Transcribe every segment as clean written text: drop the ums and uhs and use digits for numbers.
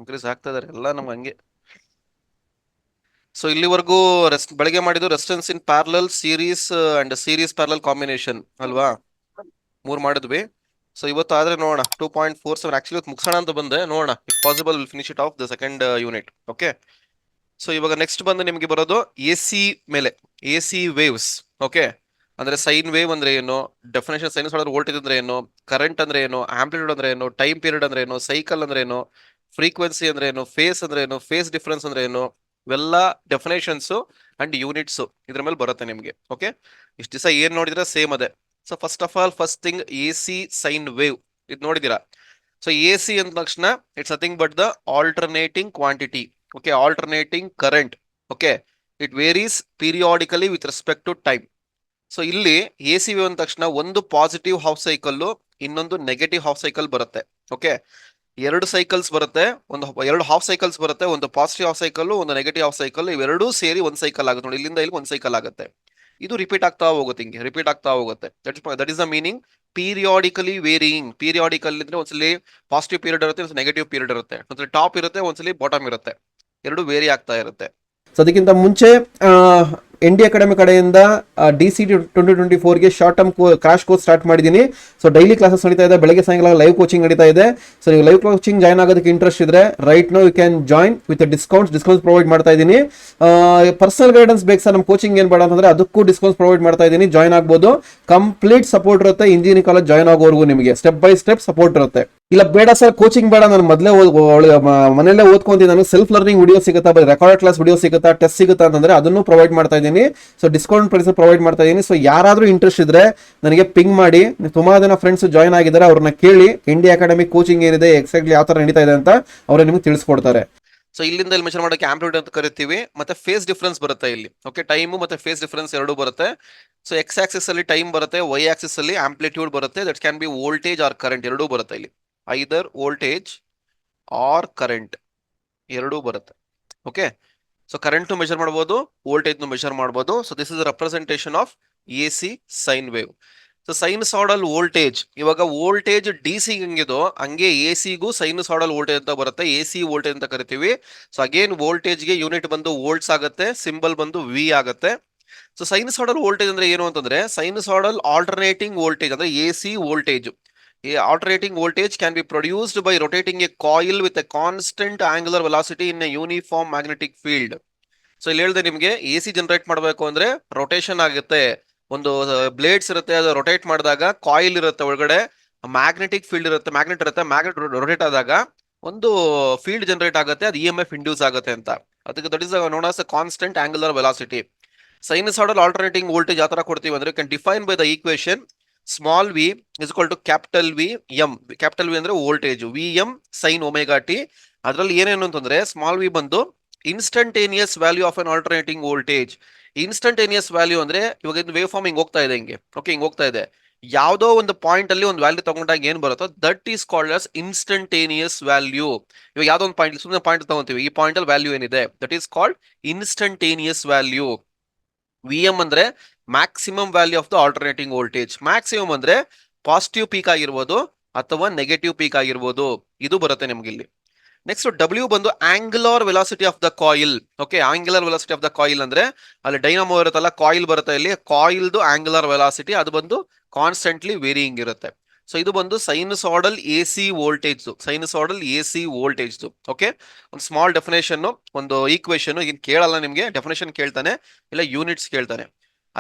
Increase ಆಗ್ತಾ ಇದಾರೆ ಎಲ್ಲ ನಮ್ಗೆ ಹಂಗೆ. ಸೊ ಇಲ್ಲಿವರೆಗೂ ಬೆಳಗ್ಗೆ ಮಾಡಿದ್ದು resistance in parallel series and series parallel combination ಅಲ್ವಾ, 3 ಮಾಡಿದ್ವಿ. ಸೊ ಇವತ್ತು ಆದ್ರೆ ನೋಡೋಣ 2.47 ಆಕ್ಚುಲಿ ಇವತ್ತು ಮುಗಿಸೋಣ ಅಂತ ಬಂದೆ, ನೋಡೋಣ if possible will finish it off the second unit. Okay, so ಇವಾಗ ನೆಕ್ಸ್ಟ್ ಬಂದು ನಿಮಗೆ ಬರೋದು ಎ ಸಿ ಮೇಲೆ, ಎ ಸಿ ವೇವ್ಸ್. ಓಕೆ, ಅಂದ್ರೆ ಸೈನ್ ವೇವ್ ಅಂದ್ರೆ ಏನು, ಡೆಫಿನೇಷನ್ ಸೈನಸಾಯ್ಡಲ್ ವೋಲ್ಟೇಜ್ ಅಂದ್ರೆ ಏನು, ಕರೆಂಟ್ ಅಂದ್ರೆ ಏನು, ಆಂಪ್ಲಿಟ್ಯೂಡ್ ಅಂದ್ರೆ ಏನು, ಟೈಮ್ ಪೀರಿಯಡ್ ಅಂದ್ರೆ ಏನು, ಸೈಕಲ್ ಅಂದ್ರೆ ಏನು, ಫ್ರೀಕ್ವೆನ್ಸಿ ಅಂದ್ರೆ ಏನು, ಫೇಸ್ ಅಂದ್ರೆ ಏನು, ಫೇಸ್ ಡಿಫರೆನ್ಸ್ ಅಂದ್ರೆ ಏನು, ಇವೆಲ್ಲ ಡೆಫಿನೇಷನ್ಸ್ ಅಂಡ್ ಯೂನಿಟ್ಸ್ ಇದ್ರ ಮೇಲೆ ಬರುತ್ತೆ ನಿಮ್ಗೆ. ಓಕೆ, ಇಷ್ಟು ದಿವಸ ಏನ್ ನೋಡಿದ್ರೆ ಸೇಮ್ ಅದೇ. So first of all first thing A C sine wave ಇದು ನೋಡಿದಿರಾ. ಸೊ ಎ ಸಿ ಅಂದ ತಕ್ಷಣ it's nothing but the alternating quantity. Okay, alternating current. Okay, it varies periodically with respect to time. So ಇಲ್ಲಿ A C wave ಅಂದ ತಕ್ಷಣ ಒಂದು positive half cycle, ಇನ್ನೊಂದು negative half cycle ಬರುತ್ತೆ. ಓಕೆ, ಎರಡು cycles ಬರುತ್ತೆ, ಎರಡು ಹಾಫ್ ಸೈಕಲ್ಸ್ ಬರುತ್ತೆ, ಒಂದು ಪಾಸಿಟಿವ್ ಹಾಫ್ ಸೈಕಲ್, ಒಂದು ನೆಗೆಟಿವ್ ಹಾಫ್ ಸೈಕಲ್, ಇವೆರಡೂ ಸೇರಿ ಒಂದು ಸೈಕಲ್ ಆಗುತ್ತೆ ನೋಡಿ, ಇಲ್ಲಿಂದ ಇಲ್ಲಿ ಒಂದು ಸೈಕಲ್ ಆಗುತ್ತೆ. ಇದು ರಿಪೀಟ್ ಆಗ್ತಾ ಹೋಗುತ್ತೆ, ಹಿಂಗೆ ರಿಪೀಟ್ ಆಗ್ತಾ ಹೋಗುತ್ತೆ. That is the meaning periodically varying. Periodical ಅಂದ್ರೆ ಒಂದ್ಸಲಿ ಪಾಸಿಟಿವ್ ಪೀರಿಯಡ್ ಇರುತ್ತೆ, ಒಂದ್ಸಲಿ ನೆಗೆಟಿವ್ ಪೀರಿಯಡ್ ಇರುತ್ತೆ, ಒಂದ್ಸಲಿ ಟಾಪ್ ಇರುತ್ತೆ, ಒಂದ್ಸಲಿ ಬಾಟಮ್ ಇರುತ್ತೆ, ಎರಡು ವೇರಿ ಆಗ್ತಾ ಇರುತ್ತೆ. ಸೊ ಅದಕ್ಕಿಂತ ಮುಂಚೆ ಎನ್ ಡಿ ಅಕಾಡೆಮಿ ಕಡೆಯಿಂದ DC 2024ಗೆ short term crash course start ಮಾಡಿದ್ದೀನಿ. ಸೊ ಡೈಲಿ ಕ್ಲಾಸಸ್ ನಡೀತಾ ಇದೆ, ಬೆಳಗ್ಗೆ ಸಾಯಂಕಾಲ ಲೈವ್ ಕೋಚಿಂಗ್ ನಡೀತಾ ಇದೆ. ಸೊ ನೀವು ಲೈವ್ ಕೋಚಿಂಗ್ ಜಾಯ್ನ್ ಆಗೋದಕ್ಕೆ ಇಂಟ್ರೆಸ್ಟ್ ಇದ್ರೆ right now you can join with discounts provide ಮಾಡ್ತಾ ಇದ್ದೀನಿ. ಪರ್ಸನಲ್ ಗೈಡೆನ್ಸ್ ಬೇಕು ಸರ್, ನಮ್ಮ ಕೋಚಿಂಗ್ ಏನು ಬೇಡ ಅಂತಂದ್ರೆ ಅದಕ್ಕೂ ಡಿಸ್ಕೌಂಟ್ಸ್ ಪ್ರೊವೈಡ್ ಮಾಡ್ತಾ ಇದ್ದೀನಿ, ಜಾಯ್ನ್ ಆಗ್ಬೋದು. ಕಂಪ್ಲೀಟ್ ಸಪೋರ್ಟ್ ಇರುತ್ತೆ, ಇಂಜಿನಿಯರಿಂಗ್ ಕಾಲೇಜ್ ಜಾಯ್ನ್ ಆಗೋವರೆಗೂ ನಿಮಗೆ ಸ್ಟೆಪ್ ಬೈ ಸ್ಟೆಪ್ ಸಪೋರ್ಟ್ ಇರುತ್ತೆ. ಇಲ್ಲ ಬೇಡ ಸರ್ ಕೋಚಿಂಗ್ ಬೇಡ, ನಾನು ಮೊದಲೇ ಮನೆಯಲ್ಲೇ ಓದ್ಕೊಂತೀನಿ, ನಾನು ಸೆಲ್ಫ್ ಲರ್ನಿಂಗ್ ವಿಡಿಯೋ ಸಿಗುತ್ತಾ, ರೆಕಾರ್ಡ್ ಕ್ಲಾಸ್ ವಿಡಿಯೋ ಸಿಗುತ್ತಾ, ಟೆಸ್ಟ್ ಸಿಗುತ್ತಾ ಅಂತಂದ್ರೆ ಅದನ್ನು ಪ್ರೊವೈಡ್ ಮಾಡ್ತಾ ಇದ್ದೀನಿ. ಸೊ ಡಿಸ್ಕೌಂಟ್ ಪ್ರೈಸ್ ಪ್ರೊವೈಡ್ ಮಾಡ್ತಾ ಇದ್ದೀನಿ. ಸೊ ಯಾರಾದ್ರೂ ಇಂಟ್ರೆಸ್ಟ್ ಇದ್ರೆ ನನಗೆ ಪಿಂಗ್ ಮಾಡಿ. ತುಂಬಾ ಜನ ಫ್ರೆಂಡ್ಸ್ ಜಾಯ್ನ್ ಆಗಿದ್ದಾರೆ, ಅವ್ರನ್ನ ಕೇಳಿ ಇಂಡಿಯಾ ಅಕಾಡೆಮಿ ಕೋಚಿಂಗ್ ಏನಿದೆ, ಎಕ್ಸಾಕ್ಟ್ಲಿ ಯಾವ ತರ ನಡೀತಾ ಇದೆ ಅಂತ ಅವರು ನಿಮಗೆ ತಿಳಿಸ್ಕೊಡ್ತಾರೆ. ಸೊ ಇಲ್ಲಿಂದ ಇಲ್ಲಿ ಮೆಷರ್ ಮಾಡೋಕೆ ಆಂಪ್ಲಿಟ್ಯೂಡ್ ಅಂತ ಕರಿತೀವಿ, ಮತ್ತೆ ಫೇಸ್ ಡಿಫರೆನ್ಸ್ ಬರುತ್ತೆ ಇಲ್ಲಿ. ಓಕೆ, ಟೈಮ್ ಮತ್ತೆ ಫೇಸ್ ಡಿಫರೆನ್ಸ್ ಎರಡೂ ಬರುತ್ತೆ. ಸೊ ಎಕ್ಸ್ ಆಕ್ಸಿಸ್ ಅಲ್ಲಿ ಟೈಮ್ ಬರುತ್ತೆ, ವೈ ಆಕ್ಸಿಸ್ ಅಲ್ಲಿ ಆಂಪ್ಲಿಟ್ಯೂಡ್ ಬರುತ್ತೆ. That can be voltage or current, ಎರಡೂ ಬರುತ್ತೆ ಇಲ್ಲಿ. ಐದರ್ ವೋಲ್ಟೇಜ್ ಆರ್ ಕರೆಂಟ್ ಎರಡೂ ಬರುತ್ತೆ. ಓಕೆ, ಸೊ ಕರೆಂಟ್ ಮೆಷರ್ ಮಾಡಬಹುದು, ವೋಲ್ಟೇಜ್ ಮೆಷರ್ ಮಾಡಬಹುದು. So this is representation of A C sine wave. So sinusoidal voltage, ಇವಾಗ ವೋಲ್ಟೇಜ್ ಡಿ ಸಿ ಹೆಂಗಿದೋ ಹಂಗೆ ಎ ಸಿಗೂ ಸೈನುಸಾಯ್ಡಲ್ ವೋಲ್ಟೇಜ್ ಅಂತ ಬರುತ್ತೆ, ಎ ಸಿ ವೋಲ್ಟೇಜ್ ಅಂತ ಕರಿತೀವಿ. ಸೊ ಅಗೇನ್ ವೋಲ್ಟೇಜ್ಗೆ ಯೂನಿಟ್ ಬಂದು ವೋಲ್ಟ್ಸ್ ಆಗುತ್ತೆ, ಸಿಂಬಲ್ ಬಂದು ವಿ ಆಗುತ್ತೆ. ಸೊ ಸೈನುಸಾಯ್ಡಲ್ ವೋಲ್ಟೇಜ್ ಅಂದ್ರೆ ಏನು ಅಂತಂದ್ರೆ ಸೈನುಸಾಯ್ಡಲ್ ಆಲ್ಟರ್ನೇಟಿಂಗ್ ವೋಲ್ಟೇಜ್ ಅಂದ್ರೆ A C voltage. Alternating voltage can be produced by rotating a coil with a constant angular velocity in a uniform magnetic field. So ಇಲ್ಲಿ ಹೇಳಿದೆ ನಿಮಗೆ ಎ ಸಿ ಜನರೇಟ್ ಮಾಡಬೇಕು ಅಂದ್ರೆ rotation ಆಗುತ್ತೆ, ಒಂದು ಬ್ಲೇಡ್ಸ್ ಇರುತ್ತೆ, ಅದು ರೊಟೇಟ್ ಮಾಡಿದಾಗ ಕಾಯಿಲ್ ಇರುತ್ತೆ ಒಳಗಡೆ, ಮ್ಯಾಗ್ನೆಟಿಕ್ ಫೀಲ್ಡ್ ಇರುತ್ತೆ, ಮ್ಯಾಗ್ನೆಟ್ ಇರುತ್ತೆ, ಮ್ಯಾಗ್ನೆಟ್ ರೊಟೇಟ್ ಆದಾಗ ಒಂದು ಫೀಲ್ಡ್ ಜನರೇಟ್ ಆಗುತ್ತೆ, ಅದು EMF ಇಂಡ್ಯೂಸ್ ಆಗುತ್ತೆ ಅಂತ. ಅದಕ್ಕೆ that is known as constant angular velocity. Sinusoidal alternating voltage ಯಾವ ತರ ಕೊಡ್ತೀವಿ ಅಂದ್ರೆ can define by the equation small V is equal to capital V M. Capital V ಅಂದ್ರೆ voltage, V M sine omega T. ಅದರಲ್ಲಿ ಏನೇನು ಅಂತಂದ್ರೆ small V ಬಂದು instantaneous value of an alternating voltage. Instantaneous value ಅಂದ್ರೆ ಇವಾಗ ಇದು wave form ಹಿಂಗ್ ಹೋಗ್ತಾ ಇದೆ, ಹಿಂಗೆ ಓಕೆ ಹಿಂಗ್ ಹೋಗ್ತಾ ಇದೆ, ಯಾವುದೋ ಒಂದು ಪಾಯಿಂಟ್ ಅಲ್ಲಿ ಒಂದು ವ್ಯಾಲ್ಯೂ ತಗೊಂಡಾಗ ಏನ್ ಬರುತ್ತೋ that is called as instantaneous value. ಇವಾಗ ಯಾವ್ದೋ ಒಂದು ಪಾಯಿಂಟ್ ಸುಮ್ಮನೆ ಪಾಯಿಂಟ್ ತಗೊಂತೀವಿ, ಈ ಪಾಯಿಂಟ್ ಅಲ್ಲಿ ವ್ಯಾಲ್ಯೂ ಏನಿದೆ that is called instantaneous value. V M ಅಂದ್ರೆ maximum value of the alternating voltage. Maximum ಅಂದ್ರೆ ಪಾಸಿಟಿವ್ ಪೀಕ್ ಆಗಿರ್ಬೋದು ಅಥವಾ ನೆಗೆಟಿವ್ ಪೀಕ್ ಆಗಿರ್ಬೋದು, ಇದು ಬರುತ್ತೆ ನಿಮ್ಗೆ ಇಲ್ಲಿ. ನೆಕ್ಸ್ಟ್ ಡಬ್ಲ್ಯೂ ಬಂದು angular velocity of the coil. Okay, angular velocity of the coil ಅಂದ್ರೆ ಅಲ್ಲಿ ಡೈನಾಮೋ ಇರುತ್ತಲ್ಲ, ಕಾಯಿಲ್ ಬರುತ್ತೆ ಇಲ್ಲಿ, ಕಾಯಿಲ್ದು ಆಂಗುಲರ್ ವೆಲಾಸಿಟಿ ಅದು ಬಂದು ಕಾನ್ಸ್ಟೆಂಟ್ಲಿ ವೇರಿಯಿಂಗ್ ಇರುತ್ತೆ. ಸೊ ಇದು ಬಂದು sinusoidal A C voltage, sinusoidal A C voltage. Okay, ಒಂದು ಸ್ಮಾಲ್ ಡೆಫಿನೇಷನ್, ಒಂದು ಈಕ್ವೇಶನ್ ಈಗ ಕೇಳಲ್ಲ ನಿಮ್ಗೆ, ಡೆಫಿನೇಷನ್ ಕೇಳ್ತಾನೆ ಇಲ್ಲ ಯೂನಿಟ್ಸ್ ಕೇಳ್ತಾನೆ.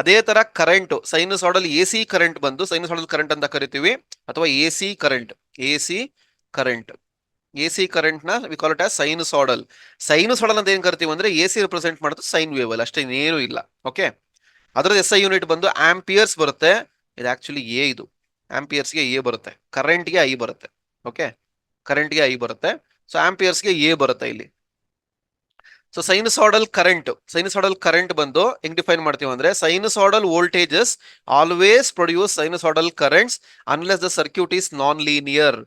ಅದೇ ತರ ಕರೆಂಟ್, ಸೈನುಸಾಯ್ಡಲ್ ಎ ಸಿ ಕರೆಂಟ್ ಬಂದು ಸೈನುಸಾಯ್ಡಲ್ ಕರೆಂಟ್ ಅಂತ ಕರಿತೀವಿ, ಅಥವಾ A C current, A C current. A C current ನ ವಿ ಕಾಲ್ ಇಟ್ ಆಸ್ ಸೈನುಸಾಯ್ಡಲ್. ಸೈನುಸಾಯ್ಡಲ್ ಅಂತ ಏನ್ ಕರಿತೀವಿ ಅಂದ್ರೆ ಎ ಸಿ ರಿಪ್ರೆಸೆಂಟ್ ಮಾಡೋದು ಸೈನ್ ವೇವ್ ಅಲ್ಲಿ, ಅಷ್ಟೇ ಇನ್ನೇನು ಇಲ್ಲ. ಓಕೆ, ಅದರ ಎಸ್ ಐ ಯೂನಿಟ್ ಬಂದು ಆಂಪಿಯರ್ಸ್ ಬರುತ್ತೆ. ಇದು ಆಕ್ಚುಲಿ ಎ, ಇದು ಆಂಪಿಯರ್ಸ್ಗೆ ಎ ಬರುತ್ತೆ, ಕರೆಂಟ್ಗೆ ಐ ಬರುತ್ತೆ. ಓಕೆ, ಕರೆಂಟ್ಗೆ ಐ ಬರುತ್ತೆ, ಸೊ ಆಂಪಿಯರ್ಸ್ಗೆ ಎ ಬರುತ್ತೆ ಇಲ್ಲಿ. ಸೊ ಸೈನುಸಾಯ್ಡಲ್ ಕರೆಂಟ್ ಬಂದು ಹೆಂಗ್ ಡಿಫೈನ್ ಮಾಡ್ತೀವಿ ಅಂದ್ರೆ sinusoidal voltages always produce sinusoidal currents unless the circuit is non linear.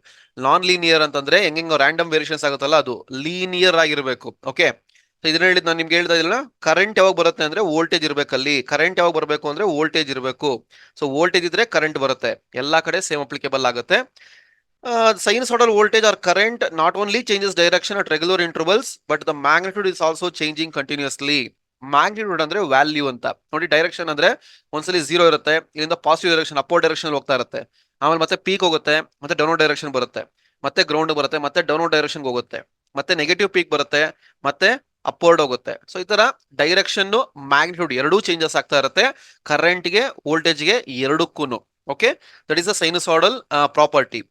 Non linear ಅಂತಂದ್ರೆ ಹೆಂಗೆ ರ್ಯಾಂಡಮ್ ವೇರಿಯೇಷನ್ಸ್ ಆಗುತ್ತಲ್ಲ, ಅದು ಲೀನಿಯರ್ ಆಗಿರ್ಬೇಕು. ಓಕೆ, ಸೊ ಇದನ್ನ ಹೇಳಿದ್ ನಾನು ನಿಮ್ಗೆ ಹೇಳ್ತಾ ಇದ್ದಿಲ್ಲ, ಕರೆಂಟ್ ಯಾವಾಗ ಬರುತ್ತೆ ಅಂದ್ರೆ ವೋಲ್ಟೇಜ್ ಇರ್ಬೇಕಲ್ಲಿ, ಕರೆಂಟ್ ಯಾವಾಗ ಬರಬೇಕು ಅಂದ್ರೆ ವೋಲ್ಟೇಜ್ ಇರಬೇಕು. ಸೊ ವೋಲ್ಟೇಜ್ ಇದ್ರೆ ಕರೆಂಟ್ ಬರುತ್ತೆ, ಎಲ್ಲಾ ಕಡೆ ಸೇಮ್ ಅಪ್ಲಿಕೇಬಲ್ ಆಗುತ್ತೆ. Sinusoidal voltage or current not only changes direction at regular intervals, but the magnitude is also changing continuously. Magnitude ಅಂದ್ರೆ ವ್ಯಾಲ್ಯೂ ಅಂತ ನೋಡಿ. ಡೈರೆಕ್ಷನ್ ಅಂದ್ರೆ ಒಂದ್ಸಲಿ 0 ಇರುತ್ತೆ, ಇಲ್ಲಿಂದ ಪಾಸಿಟಿವ್ ಡೈರೆಕ್ಷನ್ ಅಪ್ಪೋರ್ಡ್ ಡೈರೆಕ್ಷನ್ ಹೋಗ್ತಾ ಇರುತ್ತೆ, ಆಮೇಲೆ ಮತ್ತೆ ಪೀಕ್ ಹೋಗುತ್ತೆ, ಮತ್ತೆ ಡೌನ್ವರ್ಡ್ ಡೈರೆಕ್ಷನ್ ಬರುತ್ತೆ, ಮತ್ತೆ ಗ್ರೌಂಡ್ ಬರುತ್ತೆ, ಮತ್ತೆ ಡೌನ್ವರ್ಡ್ ಡೈರೆಕ್ಷನ್ ಹೋಗುತ್ತೆ, ಮತ್ತೆ ನೆಗೆಟಿವ್ ಪೀಕ್ ಬರುತ್ತೆ, ಮತ್ತೆ ಅಪ್ವರ್ಡ್ ಹೋಗುತ್ತೆ. ಸೊ ಈ ತರ ಡೈರೆಕ್ಷನ್ ಮ್ಯಾಗ್ನಿಟ್ಯೂಡ್ ಎರಡೂ ಚೇಂಜಸ್ ಆಗ್ತಾ ಇರುತ್ತೆ ಕರೆಂಟ್ಗೆ ವೋಲ್ಟೇಜ್ಗೆ ಎರಡಕ್ಕೂ. Okay, that is the sinusoidal property.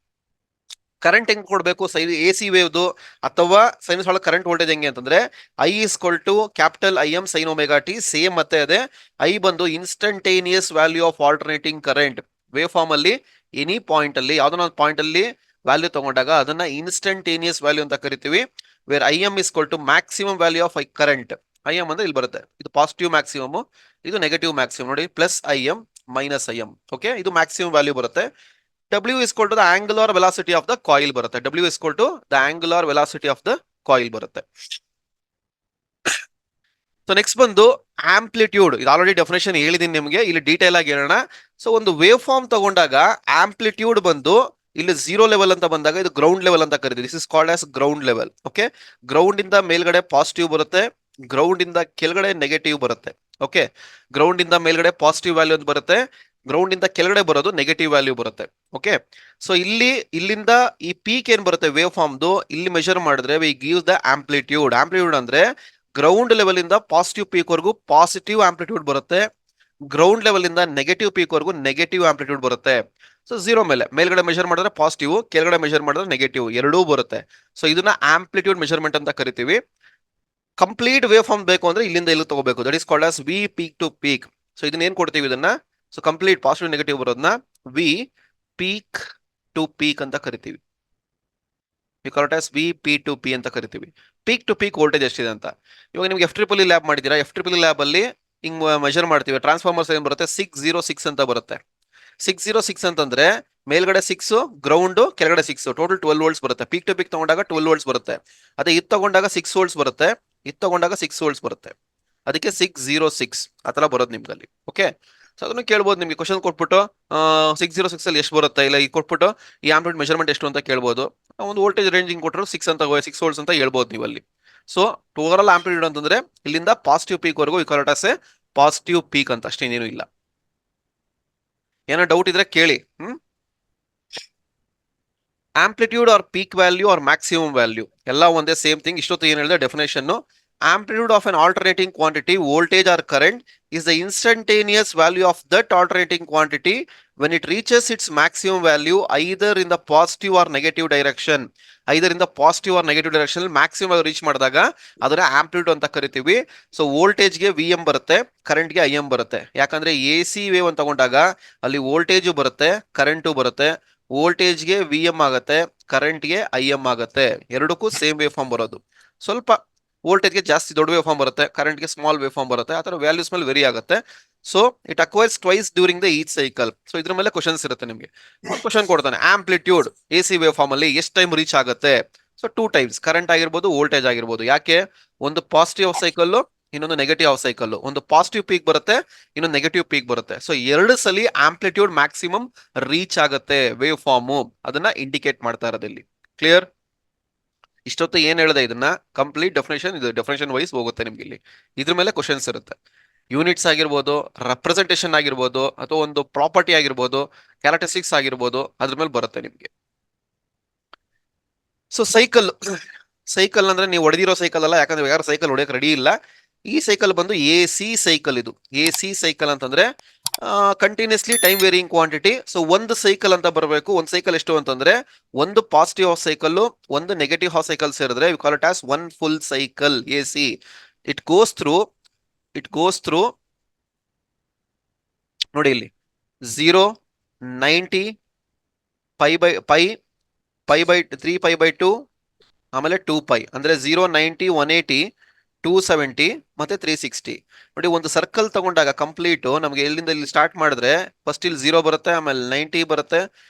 Current ಹೆಂಗ್ ಕೊಡಬೇಕು, ಎ ಸಿ ವೇವ್ದು ಅಥವಾ ಸೈನುಸಾಯ್ಡಲ್ ಕರೆಂಟ್ ವೋಲ್ಟೇಜ್ ಹೆಂಗೆ ಅಂತಂದ್ರೆ I is equal to capital I M sine omega T. Same ಮತ್ತೆ ಅದೇ ಐ ಬಂದು instantaneous value of alternating current. Wave form ಅಲ್ಲಿ ಎನಿ ಪಾಯಿಂಟ್ ಅಲ್ಲಿ ಯಾವ್ದೋ ಒಂದು ಪಾಯಿಂಟ್ ಅಲ್ಲಿ ವ್ಯಾಲ್ಯೂ ತಗೊಂಡಾಗ ಅದನ್ನ ಇನ್ಸ್ಟಂಟೇನಿಯಸ್ ವ್ಯಾಲ್ಯೂ ಅಂತ ಕರಿತೀವಿ. Where I M is equal to maximum value of current. I M ಅಂದ್ರೆ ಇಲ್ಲಿ ಬರುತ್ತೆ, ಇದು ಪಾಸಿಟಿವ್ ಮ್ಯಾಕ್ಸಿಮಮ್, ಇದು ನೆಗೆಟಿವ್ ಮ್ಯಾಕ್ಸಿಮಮ್. ನೋಡಿ, plus I M minus I M. Okay, ಇದು ಮ್ಯಾಕ್ಸಿಮಮ್ ವ್ಯಾಲ್ಯೂ ಬರುತ್ತೆ. W is equal to the angular velocity of the coil ಬರುತ್ತೆ. W is equal to the angular velocity of the coil ಬರುತ್ತೆ. So next ಬಂದು amplitude. ಇದು already definition ಹೇಳಿದೀನಿ ನಿಮಗೆ, ಇಲ್ಲಿ detail ಆಗಿ ಹೇಳೋಣ. ಸೊ ಒಂದು ವೇವ್ ಫಾರ್ಮ್ ತಗೊಂಡಾಗ ಆಂಪ್ಲಿಟ್ಯೂಡ್ ಬಂದು ಇಲ್ಲಿ 0 ಲೆವೆಲ್ ಅಂತ ಬಂದಾಗ ಇದು ಗ್ರೌಂಡ್ ಲೆವೆಲ್ ಅಂತ ಕರಿತೀವಿ. This is called as ground level. Okay, ground ಇಂದ ಮೇಲ್ಗಡೆ ಪಾಸಿಟಿವ್ ಬರುತ್ತೆ, ಗ್ರೌಂಡ್ ಇಂದ ಕೆಳಗಡೆ ನೆಗೆಟಿವ್ ಬರುತ್ತೆ. ಓಕೆ, ಗ್ರೌಂಡ್ ಇಂದ ಮೇಲ್ಗಡೆ ಪಾಸಿಟಿವ್ ವ್ಯಾಲ್ಯೂ ಅಂತ ಬರುತ್ತೆ, ಗ್ರೌಂಡ್ ಇಂದ ಕೆಳಗಡೆ ಬರೋದು ನೆಗೆಟಿವ್ ವ್ಯಾಲ್ಯೂ ಬರುತ್ತೆ. ಓಕೆ, ಸೊ ಇಲ್ಲಿಂದ ಈ ಪೀಕ್ ಏನ್ ಬರುತ್ತೆ ವೇವ್ ಫಾರ್ಮ್ದು, ಇಲ್ಲಿ ಮೆಷರ್ ಮಾಡಿದ್ರೆ we give the amplitude. Amplitude ಅಂದ್ರೆ ಗ್ರೌಂಡ್ ಲೆವೆಲ್ ಇಂದ ಪಾಸಿಟಿವ್ ಪೀಕ್ ವರೆಗೂ ಪಾಸಿಟಿವ್ ಆಂಪ್ಲಿಟ್ಯೂಡ್ ಬರುತ್ತೆ, ಗ್ರೌಂಡ್ ಲೆವೆಲ್ ಇಂದ ನೆಗೆಟಿವ್ ಪೀಕ್ ವರೆಗೂ ನೆಗೆಟಿವ್ ಆಂಪ್ಲಿಟ್ಯೂಡ್ ಬರುತ್ತೆ. ಸೊ 0 ಮೇಲ್ಗಡೆ ಮೆಷರ್ ಮಾಡಿದ್ರೆ ಪಾಸಿಟಿವ್, ಕೆಳಗಡೆ ಮೆಷರ್ ಮಾಡಿದ್ರೆ ನೆಗೆಟಿವ್, ಎರಡೂ ಬರುತ್ತೆ. ಸೊ ಇದನ್ನ ಆಂಪ್ಲಿಟ್ಯೂಡ್ ಮೆಷರ್ಮೆಂಟ್ ಅಂತ ಕರಿತೀವಿ. ಕಂಪ್ಲೀಟ್ ವೇವ್ ಫಾರ್ಮ್ ಬೇಕು ಅಂದ್ರೆ ಇಲ್ಲಿಂದ ಇಲ್ಲಿ ತಗೋಬೇಕು. That is called as V peak to peak. So ಇದನ್ನ ಏನ್ ಕೊಡ್ತೀವಿ ಇದನ್ನ, ಸೊ ಕಂಪ್ಲೀಟ್ ಪಾಸಿಟಿವ್ ನೆಗೆಟಿವ್ ಬರೋದನ್ನ ವಿ ಪೀಕ್ ಟು ಪೀಕ್ ಅಂತ ಕರಿತೀವಿ. ವಿ ಪಿ ಟು ಪಿ ಅಂತ ಕರಿತೀವಿ. ಪೀಕ್ ಟು ಪೀಕ್ ವೋಲ್ಟೇಜ್ ಎಷ್ಟಿದೆ ಅಂತ. ಇವಾಗ ನಿಮ್ಗೆ FEEE ಲ್ಯಾಬ್ ಮಾಡಿದೀರಾ, FEEE ಲ್ಯಾಬ್ ಅಲ್ಲಿ ಹಿಂಗ್ ಮೆಷರ್ ಮಾಡ್ತೀವಿ. ಟ್ರಾನ್ಸ್ಫಾರ್ಮರ್ಸ್ ಏನ್ ಬರುತ್ತೆ, 606 ಅಂತ ಬರುತ್ತೆ. 606 ಅಂತಂದ್ರೆ ಮೇಲ್ಗಡೆ 6, ಗ್ರೌಂಡ್ ಕೆಳಗಡೆ 6, ಟೋಟಲ್ 12 ವೋಲ್ಟ್ಸ್ ಬರುತ್ತೆ. ಪೀಕ್ ಟು ಪೀಕ್ ತಗೊಂಡಾಗ 12 ವೋಲ್ಟ್ಸ್ ಬರುತ್ತೆ. ಅದೇ ಇದು ತಗೊಂಡಾಗ 6 ವೋಲ್ಟ್ಸ್ ಬರುತ್ತೆ, ಇದು ತಗೊಂಡಾಗ 6 ವೋಲ್ಟ್ಸ್ ಬರುತ್ತೆ. ಅದಕ್ಕೆ 606 ಆ ತರ ಬರೋದು ನಿಮ್ಗಲ್ಲಿ. ಓಕೆ, ಸೊ ಅದನ್ನು ಕೇಳ್ಬೋದು ನಿಮ್ಗೆ ಕ್ವಶನ್ ಕೊಟ್ಬಿಟ್ಟು 606 ಅಲ್ಲಿ ಎಷ್ಟು ಬರುತ್ತೆ, ಇಲ್ಲ ಈಗ ಕೊಟ್ಬಿಟ್ಟು ಈ ಆಂಪ್ಲಿಟ್ಯೂಡ್ ಮೆಷರ್ಮೆಂಟ್ ಎಷ್ಟು ಅಂತ ಕೇಳ್ಬೋದು. ಒಂದು ವೋಲ್ಟೇಜ್ ರೇಂಜಿಂಗ್ ಕೊಟ್ಟರು 6 ವೋಲ್ಟ್ಸ್ ಅಂತ ಹೇಳ್ಬೋದು ನೀವು ಅಲ್ಲಿ. ಸೊ ಓವರ್ ಆಲ್ ಆಂಪ್ಲಿಟ್ಯೂಡ್ ಅಂತಂದ್ರೆ ಇಲ್ಲಿಂದ ಪಾಸಿಟಿವ್ ಪೀಕ್ ವರೆಗೂ ಈ ಕರೆಕ್ಟ್ ಪಾಸಿಟಿವ್ ಪೀಕ್ ಅಂತ, ಅಷ್ಟೇನೇನು ಇಲ್ಲ. ಏನೋ ಡೌಟ್ ಇದ್ರೆ ಕೇಳಿ. Amplitude or peak value or maximum value ಎಲ್ಲ ಒಂದೇ, ಸೇಮ್ ಥಿಂಗ್. ಇಷ್ಟೊತ್ತು ಏನ್ ಹೇಳಿದೆ definition. Amplitude of an alternating quantity, voltage or current, is the instantaneous value of that alternating quantity when it reaches its maximum value either in the positive or negative direction. Either in the positive or negative direction maximum value reach ಮಾಡಿದಾಗ ಅದರ amplitude ಅಂತ ಕರಿತೀವಿ. So voltage ಗೆ V M ಬರುತ್ತೆ, current ಗೆ I M ಬರುತ್ತೆ. ಯಾಕಂದ್ರೆ A C wave ಅಂತ ತಗೊಂಡಾಗ ಅಲ್ಲಿ ವೋಲ್ಟೇಜು ಬರುತ್ತೆ, ಕರೆಂಟು ಬರುತ್ತೆ. ವೋಲ್ಟೇಜ್ಗೆ ವಿ ಎಂ ಆಗುತ್ತೆ, ಕರೆಂಟ್ಗೆ ಐ ಎಂ ಆಗುತ್ತೆ. ಎರಡಕ್ಕೂ ಸೇಮ್ ವೇವ್ ಫಾರ್ಮ್ ಬರೋದು. ಸ್ವಲ್ಪ ವೋಲ್ಟೇಜ್ಗೆ ಜಾಸ್ತಿ ದೊಡ್ಡ ವೇವ್ ಫಾರ್ಮ್ ಬರುತ್ತೆ, ಕರೆಂಟ್ಗೆ ಸ್ಮಾಲ್ ವೇವ್ ಫಾರ್ಮ್ ಬರುತ್ತೆ. ಆ ಥರ ವ್ಯಾಲ್ಯೂಸ್ ಮೇಲೆ ವೆರಿ ಆಗುತ್ತೆ. So it acquires twice during the each cycle. So ಇದ್ರ ಮೇಲೆ ಕ್ವಶನ್ಸ್ ಇರುತ್ತೆ ನಿಮಗೆ. ಕ್ವಶನ್ ಕೊಡ್ತಾನೆ, amplitude A C wave form ಅಲ್ಲಿ ಎಷ್ಟು ಟೈಮ್ ರೀಚ್ ಆಗುತ್ತೆ. ಸೊ 2 ಟೈಮ್ಸ್, ಕರೆಂಟ್ ಆಗಿರ್ಬೋದು, ವೋಲ್ಟೇಜ್ ಆಗಿರ್ಬೋದು. ಯಾಕೆ, ಒಂದು ಪಾಸಿಟಿವ್ ಸೈಕಲ್, ಇನ್ನೊಂದು ನೆಗೆಟಿವ್ ಸೈಕಲ್. ಒಂದು ಪಾಸಿಟಿವ್ ಪೀಕ್ ಬರುತ್ತೆ, ಇನ್ನೊಂದು ನೆಗೆಟಿವ್ ಪೀಕ್ ಬರುತ್ತೆ. ಸೊ 2 ಸಲ ಆಂಪ್ಲಿಟ್ಯೂಡ್ ಮ್ಯಾಕ್ಸಿಮಮ್ ರೀಚ್ ಆಗುತ್ತೆ ವೇವ್ ಫಾರ್ಮು. ಅದನ್ನ ಇಂಡಿಕೇಟ್ ಮಾಡ್ತಾ ಇರೋದಿಲ್ಲಿ. ಕ್ಲಿಯರ್? ಇಷ್ಟೊತ್ತು ಏನ್ ಹೇಳಿದೆ ಇದನ್ನ ಕಂಪ್ಲೀಟ್ ಡೆಫಿನೇಷನ್, ಇದು ಡೆಫಿನೇಷನ್ ವೈಸ್ ಹೋಗುತ್ತೆ ನಿಮ್ಗೆ ಇಲ್ಲಿ. ಇದ್ರ ಮೇಲೆ ಕ್ವಶನ್ಸ್ ಇರುತ್ತೆ. ಯೂನಿಟ್ಸ್ ಆಗಿರ್ಬೋದು, ರೆಪ್ರೆಸೆಂಟೇಷನ್ ಆಗಿರ್ಬೋದು, ಅಥವಾ ಒಂದು ಪ್ರಾಪರ್ಟಿ ಆಗಿರ್ಬೋದು, ಕ್ಯಾರೆಕ್ಟರಿಸ್ಟಿಕ್ಸ್ ಆಗಿರ್ಬೋದು, ಅದ್ರ ಮೇಲೆ ಬರುತ್ತೆ ನಿಮ್ಗೆ. ಸೊ ಸೈಕಲ್ ಅಂದ್ರೆ ನೀವು ಹೊಡೆದಿರೋ ಸೈಕಲ್ ಅಲ್ಲ, ಯಾಕಂದ್ರೆ ಯಾರು ಸೈಕಲ್ ಹೊಡೆಯಕ್ಕೆ ರೆಡಿ ಇಲ್ಲ. ಈ ಸೈಕಲ್ ಬಂದು ಎ ಸಿ ಸೈಕಲ್. ಇದು ಎ ಸಿ ಸೈಕಲ್ ಅಂತಂದ್ರೆ continuously time varying quantity. So ಒಂದು ಸೈಕಲ್ ಅಂತ ಬರಬೇಕು. ಒಂದು ಸೈಕಲ್ ಎಷ್ಟು ಅಂತಂದ್ರೆ ಒಂದು ಪಾಸಿಟಿವ್ ಹಾಫ್ ಸೈಕಲ್, ಒಂದು ನೆಗೆಟಿವ್ ಹಾಫ್ ಸೈಕಲ್ ಸೇರಿದ್ರೆ we call it as one full cycle A C. It goes through ನೋಡಿ ಇಲ್ಲಿ 0, 90, ಪೈ ಬೈ 3π/2, ಆಮೇಲೆ 2π ಅಂದ್ರೆ 0, 90, 180, 270 ಮತ್ತೆ 360. ನೋಡಿ, ಒಂದು ಸರ್ಕಲ್ ತಗೊಂಡಾಗ ಕಂಪ್ಲೀಟ್ ನಮಗೆ ಎಲ್ಲಿಂದ ಇಲ್ಲಿ ಸ್ಟಾರ್ಟ್ ಮಾಡಿದ್ರೆ ಫಸ್ಟ್ ಇಲ್ಲಿ 0 ಬರುತ್ತೆ, ಆಮೇಲೆ 90 ಬರುತ್ತೆ,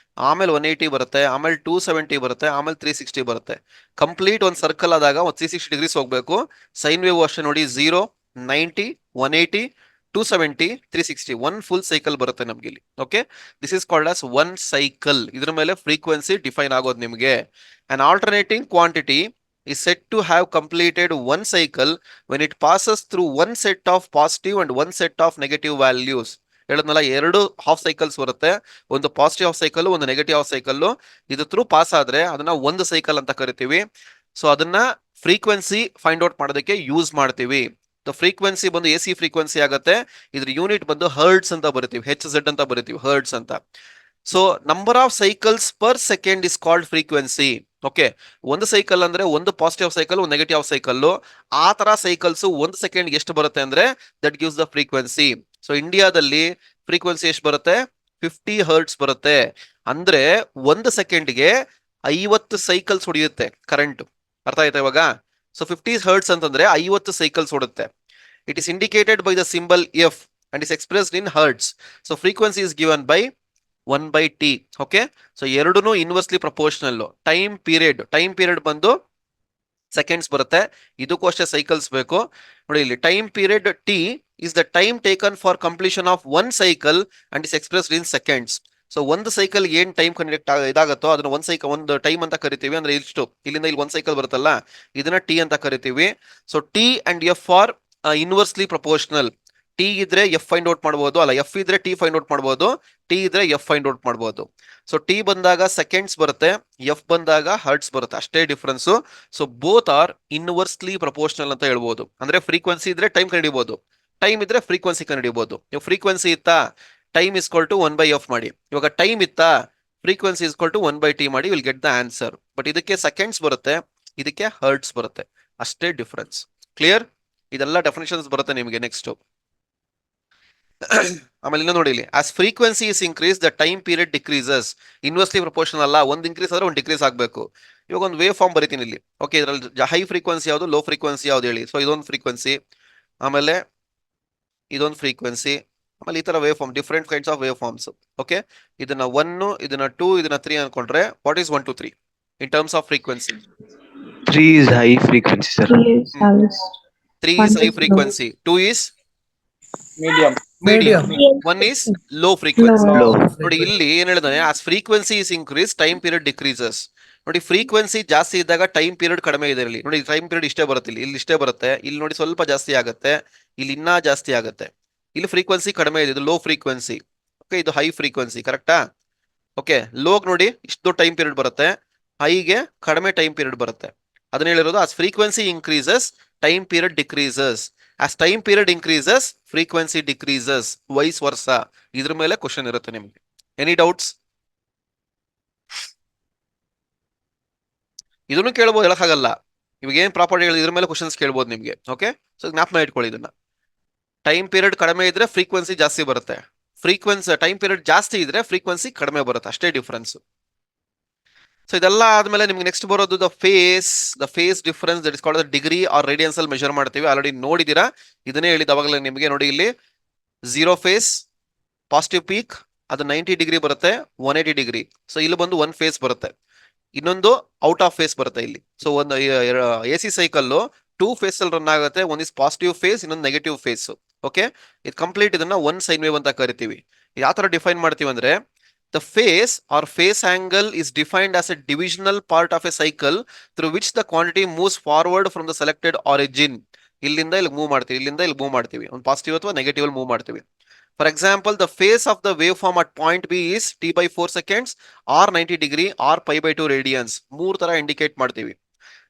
ಆಮೇಲೆ 180 ಬರುತ್ತೆ, ಆಮೇಲೆ 270 ಬರುತ್ತೆ, ಆಮೇಲೆ 360 ಬರುತ್ತೆ. ಕಂಪ್ಲೀಟ್ ಒಂದು ಸರ್ಕಲ್ ಆದಾಗ ಒಂದು 360 ಡಿಗ್ರೀಸ್ ಹೋಗ್ಬೇಕು. ಸೈನ್ ವೇವ್ ಅಷ್ಟೇ ನೋಡಿ, 0, 90, 180, 270, 360 ಒನ್ ಫುಲ್ ಸೈಕಲ್ ಬರುತ್ತೆ ನಮ್ಗೆ ಇಲ್ಲಿ. Okay, this is called as one cycle. ಇದ್ರ ಮೇಲೆ ಫ್ರೀಕ್ವೆನ್ಸಿ ಡಿಫೈನ್ ಆಗೋದು ನಿಮಗೆ. An alternating quantity is said to have completed one cycle when it passes through one set of positive and one set of negative values. ಹೇಳಿದ್ನಲ್ಲ, ಎರಡು half cycles ಬರುತ್ತೆ, ಒಂದು positive half cycle, ಒಂದು negative half cycle. ಇದು through pass ಆದ್ರೆ ಅದನ್ನ ಒಂದು cycle ಅಂತ ಕರಿತೀವಿ. ಸೊ ಅದನ್ನ ಫ್ರೀಕ್ವೆನ್ಸಿ ಫೈಂಡ್ ಔಟ್ ಮಾಡೋದಕ್ಕೆ ಯೂಸ್ ಮಾಡ್ತೀವಿ. ಫ್ರೀಕ್ವೆನ್ಸಿ ಬಂದು ಎ ಸಿ ಫ್ರೀಕ್ವೆನ್ಸಿ ಆಗುತ್ತೆ. ಇದ್ರ ಯೂನಿಟ್ ಬಂದು ಹರ್ಡ್ಸ್ ಅಂತ ಬರಿತೀವಿ, ಹೆಚ್ ಝೆಡ್ ಅಂತ ಬರಿತೀವಿ, ಹರ್ಡ್ಸ್ ಅಂತ. So number of cycles per second is called frequency. Okay, ಒಂದು ಸೈಕಲ್ ಅಂದ್ರೆ ಒಂದು ಪಾಸಿಟಿವ್ ಸೈಕಲ್, ಒಂದು ನೆಗೆಟಿವ್ ಸೈಕಲ್. ಆ ತರ ಸೈಕಲ್ಸ್ ಒಂದು ಸೆಕೆಂಡ್ ಎಷ್ಟು ಬರುತ್ತೆ ಅಂದ್ರೆ that gives the frequency. So ಇಂಡಿಯಾದಲ್ಲಿ ಫ್ರೀಕ್ವೆನ್ಸಿ ಎಷ್ಟು ಬರುತ್ತೆ? 50 ಹರ್ಟ್ಸ್ ಬರುತ್ತೆ. ಅಂದ್ರೆ ಒಂದು ಸೆಕೆಂಡ್ಗೆ 50 ಸೈಕಲ್ಸ್ ಹೊಡೆಯುತ್ತೆ ಕರೆಂಟ್. ಅರ್ಥ ಆಯ್ತಾ ಇವಾಗ? ಸೊ 50 ಹರ್ಟ್ಸ್ ಅಂತಂದ್ರೆ 50 ಸೈಕಲ್ಸ್ ಹೊಡುತ್ತೆ. It is indicated by the symbol F and is expressed in hertz. So frequency is given by 1/t. Okay, so ಎರಡೂ ಇನ್ವರ್ಸ್ಲಿ ಪ್ರಪೋರ್ಷನಲ್. ಟೈಮ್ ಪೀರಿಯಡ್ ಬಂದು ಸೆಕೆಂಡ್ಸ್ ಬರುತ್ತೆ, ಇದಕ್ಕೂ ಅಷ್ಟೇ ಸೈಕಲ್ಸ್ ಬೇಕು. ನೋಡಿ ಇಲ್ಲಿ, time period T is the time taken for completion of one cycle and is expressed in seconds. So ಒಂದು cycle ಏನ್ ಟೈಮ್ ಕನೆಕ್ಟ್ ಇದಾಗತ್ತೋ ಅದನ್ನ ಒಂದು ಟೈಮ್ ಅಂತ ಕರಿತೀವಿ. ಅಂದ್ರೆ ಇಷ್ಟು, ಇಲ್ಲಿಂದ ಇಲ್ಲಿ ಒಂದ್ ಸೈಕಲ್ ಬರುತ್ತಲ್ಲ, ಇದನ್ನ ಟಿ ಅಂತ ಕರಿತೀವಿ. So T and F are inversely proportional. T ಇದ್ರೆ ಎಫ್ ಫೈಂಡ್ ಔಟ್ ಮಾಡಬಹುದು, ಅಲ್ಲ ಎಫ್ ಇದ್ರೆ ಟಿ ಫೈಂಡ್ ಔಟ್ ಮಾಡಬಹುದು, ಟಿ ಇದ್ರೆ ಎಫ್ ಫೈಂಡ್ ಔಟ್ ಮಾಡಬಹುದು. ಸೊ ಟಿ ಬಂದಾಗ ಸೆಕೆಂಡ್ಸ್ ಬರುತ್ತೆ, ಎಫ್ ಬಂದಾಗ ಹರ್ಟ್ಸ್ ಬರುತ್ತೆ, ಅಷ್ಟೇ difference. So both are inversely proportional ಅಂತ ಹೇಳ್ಬೋದು. ಅಂದ್ರೆ ಫ್ರೀಕ್ವೆನ್ಸಿ ಇದ್ರೆ ಟೈಮ್ ಕಂಡಿಡಿಬಹುದು, ಟೈಮ್ ಇದ್ರೆ ಫ್ರೀಕ್ವೆನ್ಸಿ ಕಂಡಿಡಿಬಹುದು. ನೀವು ಫ್ರೀಕ್ವೆನ್ಸಿ ಇತ್ತಾ, ಟೈಮ್ ಇಸ್ಕೊಲ್ ಟು 1/f ಮಾಡಿ. ಇವಾಗ ಟೈಮ್ ಇತ್ತಾ, ಫ್ರೀಕ್ವೆನ್ಸಿ ಇಸ್ಕೊಲ್ ಟು 1/t ಮಾಡಿ, will get the answer. But ಇದಕ್ಕೆ ಸೆಕೆಂಡ್ಸ್ ಬರುತ್ತೆ, ಇದಕ್ಕೆ ಹರ್ಟ್ಸ್ ಬರುತ್ತೆ, ಅಷ್ಟೇ ಡಿಫ್ರೆನ್ಸ್. ಕ್ಲಿಯರ್? ಇದೆಲ್ಲ ಡೆಫಿನೇಷನ್ಸ್ ಬರುತ್ತೆ ನಿಮಗೆ ನೆಕ್ಸ್ಟ್. ಆಮೇಲೆ ಇನ್ನೂ ನೋಡಿ ಇಲ್ಲಿ, as frequency is increase the time period decreases. Inversely proportion ಅಲ್ಲ, ಒಂದು ಇನ್ಕ್ರೀಸ್ ಆದ್ರೆ ಒಂದು ಡಿಕ್ರೀಸ್ ಆಗಬೇಕು. ಇವಾಗ ಒಂದು ವೇವ್ ಫಾರ್ಮ್ ಬರಿತೀನಿ ಇಲ್ಲಿ. ಓಕೆ, ಇದರಲ್ಲಿ ಹೈ ಫ್ರೀಕ್ವೆನ್ಸಿ ಯಾವುದು, ಲೋ ಫ್ರೀಕ್ವೆನ್ಸಿ ಯಾವ್ದು ಹೇಳಿ. ಸೊ ಇದೊಂದು ಫ್ರೀಕ್ವೆನ್ಸಿ, ಆಮೇಲೆ ಇದೊಂದು ಫ್ರೀಕ್ವೆನ್ಸಿ, ಆಮೇಲೆ ಈ ತರ wave form, different kinds of wave forms. Okay, ಇದನ್ನ 1, ಇದನ್ನ 2, ಇದನ್ನ 3 ಅನ್ಕೊಂಡ್ರೆ what is 1 2 3 in terms of frequency? 3 is high frequency, sir. 3 is high frequency, 2 is medium, 1 is low frequency. Low. ನೋಡಿ ಇಲ್ಲಿ ಏನ್ ಹೇಳಿದಾನೆ, as frequency is increase time period decreases. ನೋಡಿ frequency ಜಾಸ್ತಿ ಇದ್ದಾಗ ಟೈಮ್ ಪೀರಿಯಡ್ ಕಡಿಮೆ ಇದೆ. ಇಲ್ಲಿ ನೋಡಿ, ಟೈಮ್ ಪೀರಿಯಡ್ ಇಷ್ಟೇ ಬರುತ್ತೆ, ಇಲ್ಲಿ ಇಷ್ಟೇ ಬರುತ್ತೆ. ಇಲ್ಲಿ ನೋಡಿ ಸ್ವಲ್ಪ ಜಾಸ್ತಿ ಆಗುತ್ತೆ, ಇಲ್ಲಿ ಇನ್ನೂ ಜಾಸ್ತಿ ಆಗುತ್ತೆ. ಇಲ್ಲಿ ಫ್ರೀಕ್ವೆನ್ಸಿ ಕಡಿಮೆ ಇದೆ, ಇದು ಲೋ ಫ್ರೀಕ್ವೆನ್ಸಿ. ಓಕೆ, ಇದು ಹೈ ಫ್ರೀಕ್ವೆನ್ಸಿ, ಕರೆಕ್ಟಾ? ಓಕೆ, ಲೋಗ್ ನೋಡಿ ಇಷ್ಟು ಟೈಮ್ ಪೀರಿಯಡ್ ಬರುತ್ತೆ, ಹೈಗೆ ಕಡಿಮೆ ಟೈಮ್ ಪೀರಿಯಡ್ ಬರುತ್ತೆ. ಅದನ್ನ ಹೇಳಿರೋದು, as frequency increases time period decreases, as time period increases frequency decreases, wise ವರ್ಸ. ಇದ್ರ ಮೇಲೆ ಕ್ವಶನ್ ಇರುತ್ತೆ ನಿಮಗೆ. Any doubts? ಇದನ್ನು ಕೇಳ್ಬೋದು, ಹೇಳಕ್ಕಾಗಲ್ಲ. ಇವಾಗ ಏನ್ ಪ್ರಾಪರ್ಟಿಗಳು ಇದ್ರ ಮೇಲೆ ಕ್ವಶನ್ಸ್ ಕೇಳ್ಬೋದು ನಿಮ್ಗೆ. ಓಕೆ, ಸೊ ಜ್ಞಾಪನ ಇಟ್ಕೊಳ್ಳಿ ಇದನ್ನ. ಟೈಮ್ ಪೀರಿಯಡ್ ಕಡಿಮೆ ಇದ್ರೆ ಫ್ರೀಕ್ವೆನ್ಸಿ ಜಾಸ್ತಿ ಬರುತ್ತೆ, ಟೈಮ್ ಪೀರಿಯಡ್ ಜಾಸ್ತಿ ಇದ್ರೆ ಫ್ರೀಕ್ವೆನ್ಸಿ ಕಡಿಮೆ ಬರುತ್ತೆ, ಅಷ್ಟೇ ಡಿಫ್ರೆನ್ಸ್. ಸೊ ಇದೆಲ್ಲ ಆದ್ಮೇಲೆ ನಿಮ್ಗೆ ನೆಕ್ಸ್ಟ್ ಬರೋದು the phase difference, that is called the degree R radiance ಅಲ್ಲಿ ಮೆಜರ್ ಮಾಡ್ತೀವಿ. ಆಲ್ರೆಡಿ ನೋಡಿದೀರಾ, ಇದನ್ನೇ ಹೇಳಿದ ಅವಾಗಲೇ ನಿಮಗೆ. ನೋಡಿ ಇಲ್ಲಿ 0 ಫೇಸ್ ಪಾಸಿಟಿವ್ ಪೀಕ್, ಅದು 90 ಡಿಗ್ರಿ ಬರುತ್ತೆ, 180 ಡಿಗ್ರಿ. ಸೊ ಇಲ್ಲಿ ಬಂದು 1 ಫೇಸ್ ಬರುತ್ತೆ, ಇನ್ನೊಂದು ಔಟ್ ಆಫ್ ಫೇಸ್ ಬರುತ್ತೆ ಇಲ್ಲಿ. ಸೊ ಒಂದು ಎ ಸಿ ಸೈಕಲ್ 2 ಫೇಸ್ ಅಲ್ಲಿ ರನ್ ಆಗುತ್ತೆ, ಒಂದ್ ಇಸ್ ಪಾಸಿಟಿವ್ ಫೇಸ್, ಇನ್ನೊಂದು ನೆಗೆಟಿವ್ ಫೇಸ್. ಓಕೆ, ಇದು ಕಂಪ್ಲೀಟ್ ಇದನ್ನ ಒನ್ ಸೈನ್ ವೇವ್ ಅಂತ ಕರಿತೀವಿ. ಯಾವ ತರ ಡಿಫೈನ್ ಮಾಡ್ತೀವಿ ಅಂದ್ರೆ, the phase or phase angle is defined as a divisional part of a cycle through which the quantity moves forward from the selected origin. ಇಲ್ಲಿಂದ ಇಲ್ಲಿ ಮೂವ್ ಮಾಡ್ತೀವಿ, ಇಲ್ಲಿಂದ ಇಲ್ಲಿ ಮೂವ್ ಮಾಡ್ತೀವಿ, ಒಂದು ಪಾಸಿಟಿವ್ ಅಥವಾ ನೆಗೆಟಿವ್ ಅಲ್ಲಿ ಮೂವ್ ಮಾಡ್ತೀವಿ. For example, the phase of the wave form at point B is t/4 seconds or 90 degree or π/2 radians. 3 ತರ ಇಂಡಿಕೇಟ್ ಮಾಡ್ತೀವಿ.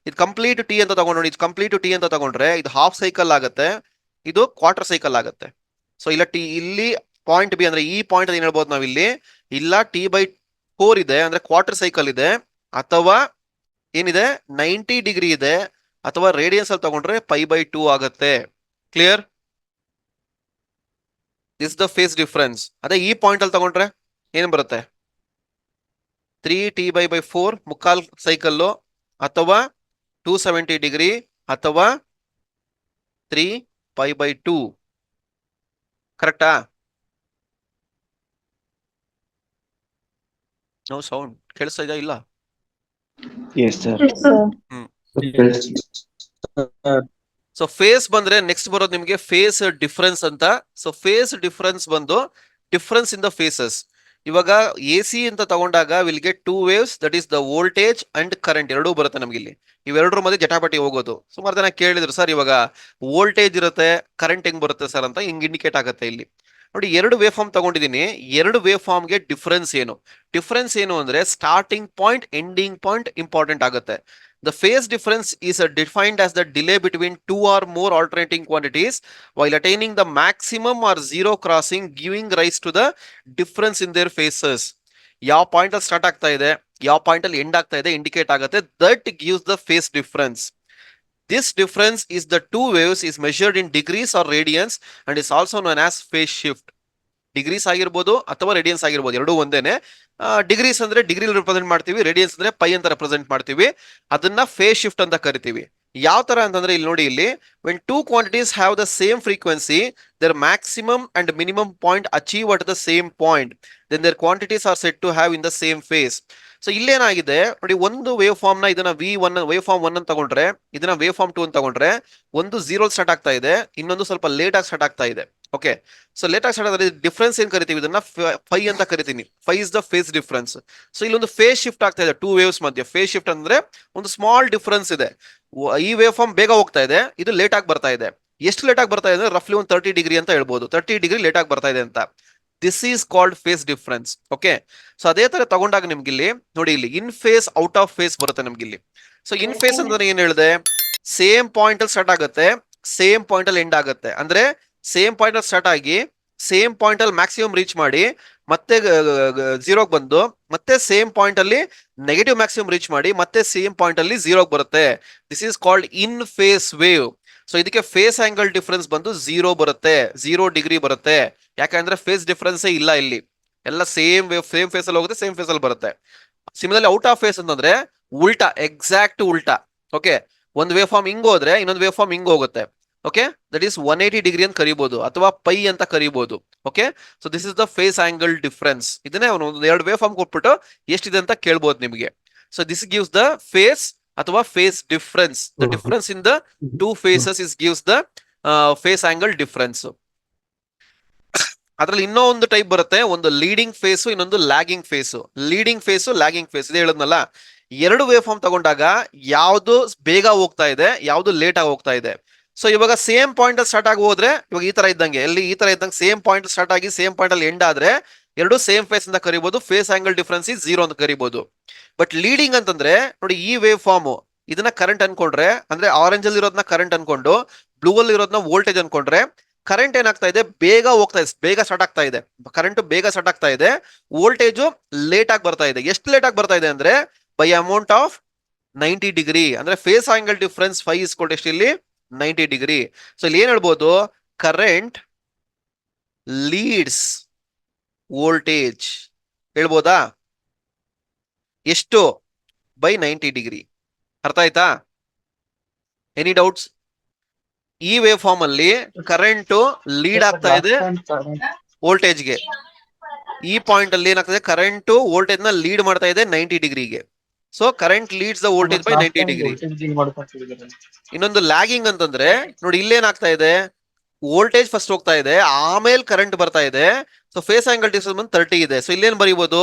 ಇದು ಕಂಪ್ಲೀಟ್ ಟಿ ಅಂತ ತಗೊಂಡು, ಇದು ಕಂಪ್ಲೀಟ್ ಟಿ ಅಂತ ತಗೊಂಡ್ರೆ ಇದು ಹಾಫ್ ಸೈಕಲ್ ಆಗುತ್ತೆ, ಇದು ಕ್ವಾರ್ಟರ್ ಸೈಕಲ್ ಆಗುತ್ತೆ. ಸೊ ಇಲ್ಲ ಇಲ್ಲಿ ಪಾಯಿಂಟ್ ಬಿ ಅಂದ್ರೆ ಈ ಪಾಯಿಂಟ್ ಏನ್ ಹೇಳ್ಬೋದು ನಾವಿಲ್ಲಿ, ಇಲ್ಲ t/4 ಇದೆ ಅಂದ್ರೆ ಕ್ವಾರ್ಟರ್ ಸೈಕಲ್ ಇದೆ, ಅಥವಾ ಏನಿದೆ 90 ಡಿಗ್ರಿ ಇದೆ, ಅಥವಾ ರೇಡಿಯನ್ಸ್ ಅಲ್ಲಿ ತಗೊಂಡ್ರೆ π/2 ಆಗುತ್ತೆ. Clear? This the phase difference. ಅದೇ ಈ ಪಾಯಿಂಟ್ ಅಲ್ಲಿ ತಗೊಂಡ್ರೆ ಏನ್ ಬರುತ್ತೆ, 3t/4 ಮುಕ್ಕಾಲ್ ಸೈಕಲ್, ಅಥವಾ 270 ಡಿಗ್ರಿ, ಅಥವಾ 3π/2. ಕರೆಕ್ಟಾ? ನೋ ಸೌಂಡ್ ಕೇಳಿಸ್ತಾ ಇದೆಯಾ? ಇಲ್ಲ. Yes, sir. ಹ್ಮ್, ಸೊ ಫೇಸ್ ಬಂದ್ರೆ ನೆಕ್ಸ್ಟ್ ಬರೋದು ನಿಮಗೆ ಫೇಸ್ ಡಿಫರೆನ್ಸ್ ಅಂತ. ಸೊ ಫೇಸ್ ಡಿಫರೆನ್ಸ್ ಬಂದು ಡಿಫರೆನ್ಸ್ ಇನ್ ದ ಫೇಸಸ್. ಇವಾಗ ಎ ಸಿ ಅಂತ ತಗೊಂಡಾಗ will get two waves, that is the voltage and current ಎರಡೂ ಬರುತ್ತೆ ನಮ್ಗೆ ಇಲ್ಲಿ. ಇವೆರಡರ ಮಧ್ಯೆ ಜಟಾಪಟಿ ಹೋಗೋದು. ಸುಮಾರು ಜನ ಕೇಳಿದ್ರು ಸರ್ ಇವಾಗ ವೋಲ್ಟೇಜ್ ಇರುತ್ತೆ ಕರೆಂಟ್ ಹೆಂಗ್ ಬರುತ್ತೆ ಸರ್ ಅಂತ, ಹಿಂಗ್ ಇಂಡಿಕೇಟ್ ಆಗುತ್ತೆ ಇಲ್ಲಿ. ನೋಡಿ ಎರಡು ವೇವ್ ಫಾರ್ಮ್ ತಗೊಂಡಿದ್ದೀನಿ, ಎರಡು ವೇವ್ ಫಾರ್ಮ್ಗೆ ಡಿಫರೆನ್ಸ್ ಏನು? ಡಿಫರೆನ್ಸ್ ಏನು ಅಂದ್ರೆ starting point ending point important ಆಗುತ್ತೆ. The phase difference is defined as the delay between two or more alternating quantities while attaining the maximum or zero crossing, giving rise to the difference in their phases. ಯಾವ point ಅಲ್ಲಿ start ಆಗ್ತಾ ಇದೆ, ಯಾವ point ಅಲ್ಲಿ end ಆಗ್ತಾ ಇದೆ indicate ಆಗುತ್ತೆ. That gives the phase difference. This difference is the two waves is measured in degrees or radians and is also known as phase shift. Degrees ಆಗಿರ್ಬೋದು ಅಥವಾ ರೇಡಿಯನ್ಸ್ ಆಗಿರ್ಬೋದು, ಎರಡೂ ಒಂದೇನೆ. ಡಿಗ್ರೀಸ್ ಅಂದ್ರೆ ಡಿಗ್ರಿ ರೆಪ್ರೆಸೆಂಟ್ ಮಾಡ್ತೀವಿ, ರೇಡಿಯನ್ಸ್ ಅಂದ್ರೆ pi ಅಂತ represent ಮಾಡ್ತೀವಿ. ಅದನ್ನ ಫೇಸ್ ಶಿಫ್ಟ್ ಅಂತ ಕರಿತೀವಿ. ಯಾವ ತರ ಅಂತಂದ್ರೆ ಇಲ್ಲಿ ನೋಡಿ, ಇಲ್ಲಿ when two quantities have the same frequency, their maximum and minimum point achieve at the same point, then their quantities are said to have in the same phase. So ಇಲ್ಲೇನಾಗಿದೆ ನೋಡಿ, ಒಂದು ವೇವ್ ಫಾರ್ಮ್ ನ ಇದನ್ನ wave form 1 ಅಂತ ತಗೊಂಡ್ರೆ, ಇದನ್ನ wave form 2 ಅಂತ ತಗೊಂಡ್ರೆ, ಒಂದು 0 ಸ್ಟಾರ್ಟ್ ಆಗ್ತಾ ಇದೆ, ಇನ್ನೊಂದು ಸ್ವಲ್ಪ ಲೇಟ್ ಆಗಿ ಸ್ಟಾರ್ಟ್ ಆಗ್ತಾ ಇದೆ. ಓಕೆ, ಸೊ ಲೇಟ್ ಆಗಿ ಸ್ಟಾರ್ಟ್ ಆದ್ರೆ ಡಿಫರೆನ್ಸ್ ಏನ್ ಕರಿತೀವಿ, ಇದನ್ನ ಫೈ ಅಂತ ಕರಿತೀನಿ. Phi is the phase difference. So ಇಲ್ಲೊಂದು ಫೇಸ್ ಶಿಫ್ಟ್ ಆಗ್ತಾ ಇದೆ ಟೂ ವೇವ್ಸ್ ಮಧ್ಯೆ. ಫೇಸ್ ಶಿಫ್ಟ್ ಅಂದ್ರೆ ಒಂದು ಸ್ಮಾಲ್ ಡಿಫರೆನ್ಸ್ ಇದೆ. ಈ ವೇವ್ ಫಾರ್ಮ್ ಬೇಗ ಹೋಗ್ತಾ ಇದೆ, ಇದು ಲೇಟ್ ಆಗಿ ಬರ್ತಾ ಇದೆ. ಎಷ್ಟು ಲೇಟ್ ಆಗಿ ಬರ್ತಾ ಇದೆ ಅಂದ್ರೆ ರಫ್ಲಿ ಒಂದು 30 ಡಿಗ್ರಿ ಅಂತ ಹೇಳ್ಬೋದು. 30 ಡಿಗ್ರಿ ಲೇಟ್ ಆಗಿ ಬರ್ತಾ ಇದೆ ಅಂತ. This is called face difference. Okay, so ಅದೇ ತರ ತಗೊಂಡಾಗ ನಿಮ್ಗೆ ಇಲ್ಲಿ ನೋಡಿ, ಇಲ್ಲಿ ಇನ್ ಫೇಸ್ ಔಟ್ ಆಫ್ ಫೇಸ್ ಬರುತ್ತೆ ನಮ್ಗೆ ಇಲ್ಲಿ. ಸೊ ಇನ್ ಫೇಸ್ ಅಂದ್ರೆ ಏನ್ ಹೇಳಿದೆ, ಸೇಮ್ ಪಾಯಿಂಟ್ ಅಲ್ಲಿ ಸ್ಟಾರ್ಟ್ ಆಗುತ್ತೆ, ಸೇಮ್ ಪಾಯಿಂಟ್ ಅಲ್ಲಿ ಎಂಡ್ ಆಗುತ್ತೆ. ಅಂದ್ರೆ ಸೇಮ್ ಪಾಯಿಂಟ್ ಅಲ್ಲಿ ಸ್ಟಾರ್ಟ್ ಆಗಿ ಸೇಮ್ ಪಾಯಿಂಟ್ ಅಲ್ಲಿ ಮ್ಯಾಕ್ಸಿಮಮ್ ರೀಚ್ ಮಾಡಿ ಮತ್ತೆ ಝೀರೋಗೆ ಬಂದು ಮತ್ತೆ ಸೇಮ್ ಪಾಯಿಂಟ್ ಅಲ್ಲಿ ನೆಗೆಟಿವ್ ಮ್ಯಾಕ್ಸಿಮಮ್ ರೀಚ್ ಮಾಡಿ ಮತ್ತೆ ಸೇಮ್ ಪಾಯಿಂಟ್ ಅಲ್ಲಿ ಝೀರೋಗೆ ಬರುತ್ತೆ. This is called in phase wave. So ಇದಕ್ಕೆ ಫೇಸ್ ಆಂಗಲ್ ಡಿಫರೆನ್ಸ್ ಬಂದು 0 ಬರುತ್ತೆ, 0 ಡಿಗ್ರಿ ಬರುತ್ತೆ. ಯಾಕಂದ್ರೆ ಫೇಸ್ ಡಿಫರೆನ್ಸೇ ಇಲ್ಲ ಇಲ್ಲಿ, ಎಲ್ಲ ಸೇಮ್ ವೇವ್ ಸೇಮ್ ಫೇಸ್ ಅಲ್ಲಿ ಹೋಗುತ್ತೆ, ಸೇಮ್ ಫೇಸ್ ಅಲ್ಲಿ ಬರುತ್ತೆ. ಸಿಮಿಲರ್ಲಿ ಔಟ್ ಆಫ್ ಫೇಸ್ ಅಂತಂದ್ರೆ ಉಲ್ಟಾ, ಎಕ್ಸಾಕ್ಟ್ ಉಲ್ಟಾ. ಓಕೆ, ಒಂದು ವೇವ್ ಫಾರ್ಮ್ ಹಿಂಗ್ ಹೋದ್ರೆ ಇನ್ನೊಂದು ವೇವ್ ಫಾರ್ಮ್ ಹಿಂಗ್ ಹೋಗುತ್ತೆ. ಓಕೆ, ದಟ್ ಈಸ್ 180 ಡಿಗ್ರಿ ಅಂತ ಕರಿಬಹುದು ಅಥವಾ ಪೈ ಅಂತ ಕರಿಬಹುದು. Okay, so this is the phase angle difference. ಇದನ್ನೇ ಅವನು ಒಂದು ಎರಡು ವೇವ್ ಫಾರ್ಮ್ ಕೊಟ್ಬಿಟ್ಟು ಎಷ್ಟಿದೆ ಅಂತ ಕೇಳ್ಬೋದು ನಿಮಗೆ. So this gives the phase ಅಥವಾ phase difference. The difference in the two phases is gives the phase angle difference. ಅದ್ರಲ್ಲಿ ಇನ್ನೂ ಒಂದು ಟೈಪ್ ಬರುತ್ತೆ, ಒಂದು ಲೀಡಿಂಗ್ ಫೇಸು, ಇನ್ನೊಂದು lagging phase. Leading phase, lagging phase ಇದೆ ಹೇಳದ್ನಲ್ಲ. ಎರಡು ವೇವ್ ಫಾರ್ಮ್ ತಗೊಂಡಾಗ ಯಾವ್ದು ಬೇಗ ಹೋಗ್ತಾ ಇದೆ, ಯಾವ್ದು ಲೇಟ್ ಆಗಿ ಹೋಗ್ತಾ ಇದೆ. ಸೊ ಇವಾಗ ಸೇಮ್ ಪಾಯಿಂಟ್ ಅಲ್ಲಿ ಸ್ಟಾರ್ಟ್ ಆಗಿ ಹೋದ್ರೆ, ಇವಾಗ ಈ ತರ ಇದ್ದಂಗೆ, ಎಲ್ಲಿ ಈ ತರ ಇದ್ದಂಗೆ ಸೇಮ್ ಪಾಯಿಂಟ್ ಸ್ಟಾರ್ಟ್ ಆಗಿ ಸೇಮ್ ಪಾಯಿಂಟ್ ಅಲ್ಲಿ ಎಂಡ್ ಆದ್ರೆ ಎರಡು ಸೇಮ್ ಫೇಸ್ ಅಂತ ಕರಿಬಹುದು. ಫೇಸ್ ಆಂಗಲ್ ಡಿಫರೆನ್ಸ್ ಇಸ್ 0 ಅಂತ ಕರಿಬಹುದು. ಬಟ್ ಲೀಡಿಂಗ್ ಅಂತಂದ್ರೆ ನೋಡಿ, ಈ ವೇವ್ ಫಾರ್ಮ್ ಇದನ್ನ ಕರೆಂಟ್ ಅನ್ಕೊಂಡ್ರೆ, ಅಂದ್ರೆ ಆರೆಂಜ್ ಅಲ್ಲಿ ಇರೋದನ್ನ ಕರೆಂಟ್ ಅನ್ಕೊಂಡು ಬ್ಲೂ ಅಲ್ಲಿ ಇರೋದನ್ನ ವೋಲ್ಟೇಜ್ ಅನ್ಕೊಂಡ್ರೆ, ಕರೆಂಟ್ ಏನಾಗ್ತಾ ಇದೆ, ಬೇಗ ಹೋಗ್ತಾ ಇದೆ, ಬೇಗ ಸ್ಟಾರ್ಟ್ ಆಗ್ತಾ ಇದೆ. ಕರೆಂಟ್ ಬೇಗ ಸ್ಟಾರ್ಟ್ ಆಗ್ತಾ ಇದೆ, ವೋಲ್ಟೇಜು ಲೇಟ್ ಆಗಿ ಬರ್ತಾ ಇದೆ. ಎಷ್ಟು ಲೇಟ್ ಆಗಿ ಬರ್ತಾ ಇದೆ ಅಂದ್ರೆ ಬೈ ಅಮೌಂಟ್ ಆಫ್ 90 ಡಿಗ್ರಿ. ಅಂದ್ರೆ ಫೇಸ್ ಆಂಗಲ್ ಡಿಫರೆನ್ಸ್ 5 ಇಸ್ಕೊಟ್ಟು ಎಷ್ಟು ಇಲ್ಲಿ 90 ಡಿಗ್ರಿ. ಸೊ ಇಲ್ಲಿ ಏನ್ ಹೇಳ್ಬೋದು, ಕರೆಂಟ್ ಲೀಡ್ಸ್ ವೋಲ್ಟೇಜ್ ಹೇಳ್ಬೋದಾ, ಎಷ್ಟು ಬೈ 90 ಡಿಗ್ರಿ. ಅರ್ಥ ಆಯ್ತಾ? Any doubts? ಈ ವೇವ್ ಫಾರ್ಮ್ ಅಲ್ಲಿ ಕರೆಂಟ್ ಲೀಡ್ ಆಗ್ತಾ ಇದೆ ವೋಲ್ಟೇಜ್ಗೆ. ಈ ಪಾಯಿಂಟ್ ಅಲ್ಲಿ ಏನಾಗ್ತದೆ, ಕರೆಂಟ್ ವೋಲ್ಟೇಜ್ ನ ಲೀಡ್ ಮಾಡ್ತಾ ಇದೆ 90 ಡಿಗ್ರಿಗೆ. So current leads the voltage by 90 degree. ಇನ್ನೊಂದು ಲ್ಯಾಗಿಂಗ್ ಅಂತಂದ್ರೆ ನೋಡಿ, ಇಲ್ಲೇನಾಗ್ತಾ ಇದೆ, ವೋಲ್ಟೇಜ್ ಫಸ್ಟ್ ಹೋಗ್ತಾ ಇದೆ, ಆಮೇಲೆ ಕರೆಂಟ್ ಬರ್ತಾ ಇದೆ. ಸೊ ಫೇಸ್ ಆಂಗಲ್ ಡಿಫರೆನ್ಸ್ ಬಂದು 30 ಇದೆ. ಸೊ ಇಲ್ಲೇನ್ ಬರೀಬಹುದು,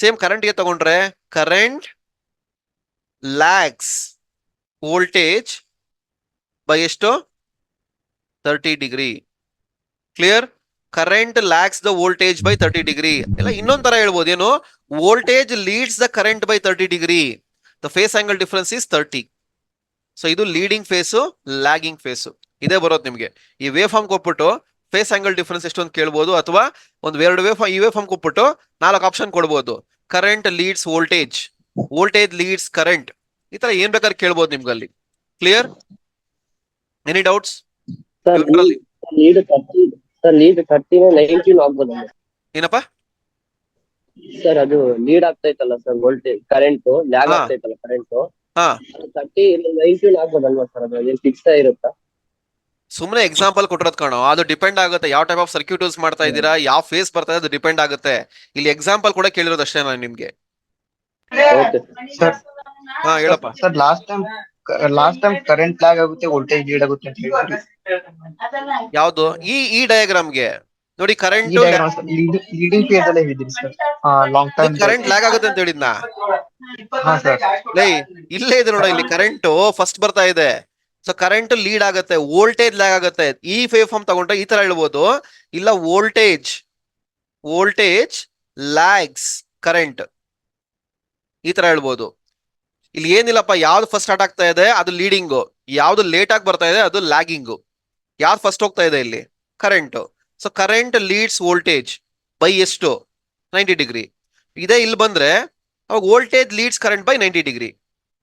ಸೇಮ್ ಕರೆಂಟ್ ಗೆ ತಗೊಂಡ್ರೆ ಕರೆಂಟ್ ಲ್ಯಾಗ್ಸ್ ವೋಲ್ಟೇಜ್ ಬೈ ಎಷ್ಟು 30 degree. Clear? Current lags the voltage by 30 degree. ಇಲ್ಲ ಇನ್ನೊಂದ್ ತರ ಹೇಳ್ಬೋದು, ಏನು, voltage leads the current by 30 degree. The phase angle difference is 30. So ಇದು ಲೀಡಿಂಗ್ ಫೇಸು, ಲ್ಯಾಗಿಂಗ್ ಫೇಸು ಇದೇ ಬರೋದು ನಿಮ್ಗೆ. ಈ ವೇವ್ ಫಾರ್ಮ್ ಕೊಟ್ಬಿಟ್ಟು ಫೇಸ್ ಆಂಗಲ್ ಡಿಫರೆನ್ಸ್ ಎಷ್ಟು ಅಂತ ಕೇಳ್ಬೋದು, ಅಥವಾ ಒಂದು ಎರಡು ವೇವ್ ಫಾರ್ಮ್, ಈ ವೇವ್ ಫಾರ್ಮ್ ಕೊಟ್ಬಿಟ್ಟು 4 ಆಪ್ಷನ್ ಕೊಡ್ಬೋದು. Current leads voltage, voltage leads current, ಈ ತರ ಏನ್ ಬೇಕಾದ್ರೆ ಕೇಳ್ಬೋದು ನಿಮ್ಗಲ್ಲಿ. ಕ್ಲಿಯರ್? Any doubts? ಲೀಡ್ 30 19 ಆಗ್ಬೋದಲ್ಲ ಏನಪ್ಪಾ ಸರ್? ಅದು ಲೀಡ್ ಆಗ್ತೈತಲ್ಲ ಸರ್, ವೋಲ್ಟೇಜ್ ಕರೆಂಟ್ ಲ್ಯಾಗ್ ಆಗ್ತೈತಲ್ಲ ಕರೆಂಟ್, ಹಾ 30 19 ಆಗ್ಬೋದಲ್ವಾ ಸರ್? ಅದು ಏನ್ ಫಿಕ್ಸ್ ಆಗಿರುತ್ತಾ? ಸುಮ್ಮನೆ ಎಕ್ಸಾಂಪಲ್ ಕೊಟ್ಟಿರೋದ್ ಕಾಣೋ, ಅದು ಡಿಪೆಂಡ್ ಆಗುತ್ತೆ ಯಾವ ಟೈಪ್ ಆಫ್ ಸರ್ಕ್ಯೂಟ್ ಯೂಸ್ ಮಾಡ್ತಾ ಇದ್ದೀರಾ, ಯಾವ ಫೇಸ್ ಬರ್ತಾ ಇದೆ, ಅದು ಡಿಪೆಂಡ್ ಆಗುತ್ತೆ. ಇಲ್ಲಿ ಎಕ್ಸಾಂಪಲ್ ಕೂಡ ಕೇಳಿರೋದು ಅಷ್ಟೇ ನಾನು ನಿಮ್ಗೆ. ಓಕೆ ಹಾ ಹೇಳಪ್ಪ. Sir last time last time current lag ಆಗುತ್ತೆ ವೋಲ್ಟೇಜ್ ಲೀಡ್ ಆಗುತ್ತೆ ಅಂತ ಹೇಳಿದ್ರಿ. ಯಾವ್ದು ಈ ಡಯಾಗ್ರಾಮ್ಗೆ ನೋಡಿ, ಕರೆಂಟ್ ಈ ಡಯಾಗ್ರಾಮ್ ಲೀಡಿಂಗ್ ಫೇಸ್ ಅಲ್ಲೇ ಹೇಳಿದ್ರಿ sir. Long term current lag ಆಗುತ್ತೆ ಅಂತ ಹೇಳಿದ್ನಾ? ಹಾ ಸರ್. ಲೈ, ಇಲ್ಲೇ ಇದೆ ನೋಡ, ಇಲ್ಲಿ ಕರೆಂಟ್ ಫಸ್ಟ್ ಬರ್ತಾ ಇದೆ. ಸೊ ಕರೆಂಟ್ ಲೀಡ್ ಆಗುತ್ತೆ, ವೋಲ್ಟೇಜ್ ಲ್ಯಾಗ್ ಆಗುತ್ತೆ. ಈ ವೇವ್ ಫಾರ್ಮ್ ತಗೊಂಡ್ರೆ ಈ ತರ ಹೇಳ್ಬೋದು, ಇಲ್ಲ ವೋಲ್ಟೇಜ್ ಲ್ಯಾಗ್ಸ್ ಕರೆಂಟ್, ಈ ತರ ಹೇಳ್ಬೋದು. ಇಲ್ಲಿ ಏನಿಲ್ಲಪ್ಪ, ಯಾವ್ದು ಫಸ್ಟ್ ಸ್ಟಾರ್ಟ್ ಆಗ್ತಾ ಇದೆ ಅದು ಲೀಡಿಂಗು, ಯಾವ್ದು ಲೇಟ್ ಆಗಿ ಬರ್ತಾ ಇದೆ ಅದು ಲ್ಯಾಗಿಂಗು. ಯಾವ್ದು ಫಸ್ಟ್ ಹೋಗ್ತಾ ಇದೆ ಇಲ್ಲಿ? Current. So current leads voltage by ಎಷ್ಟು? 90 ಡಿಗ್ರಿ. ಇದೇ ಇಲ್ಲಿ ಬಂದ್ರೆ ಅವಾಗ voltage leads current by 90 degree.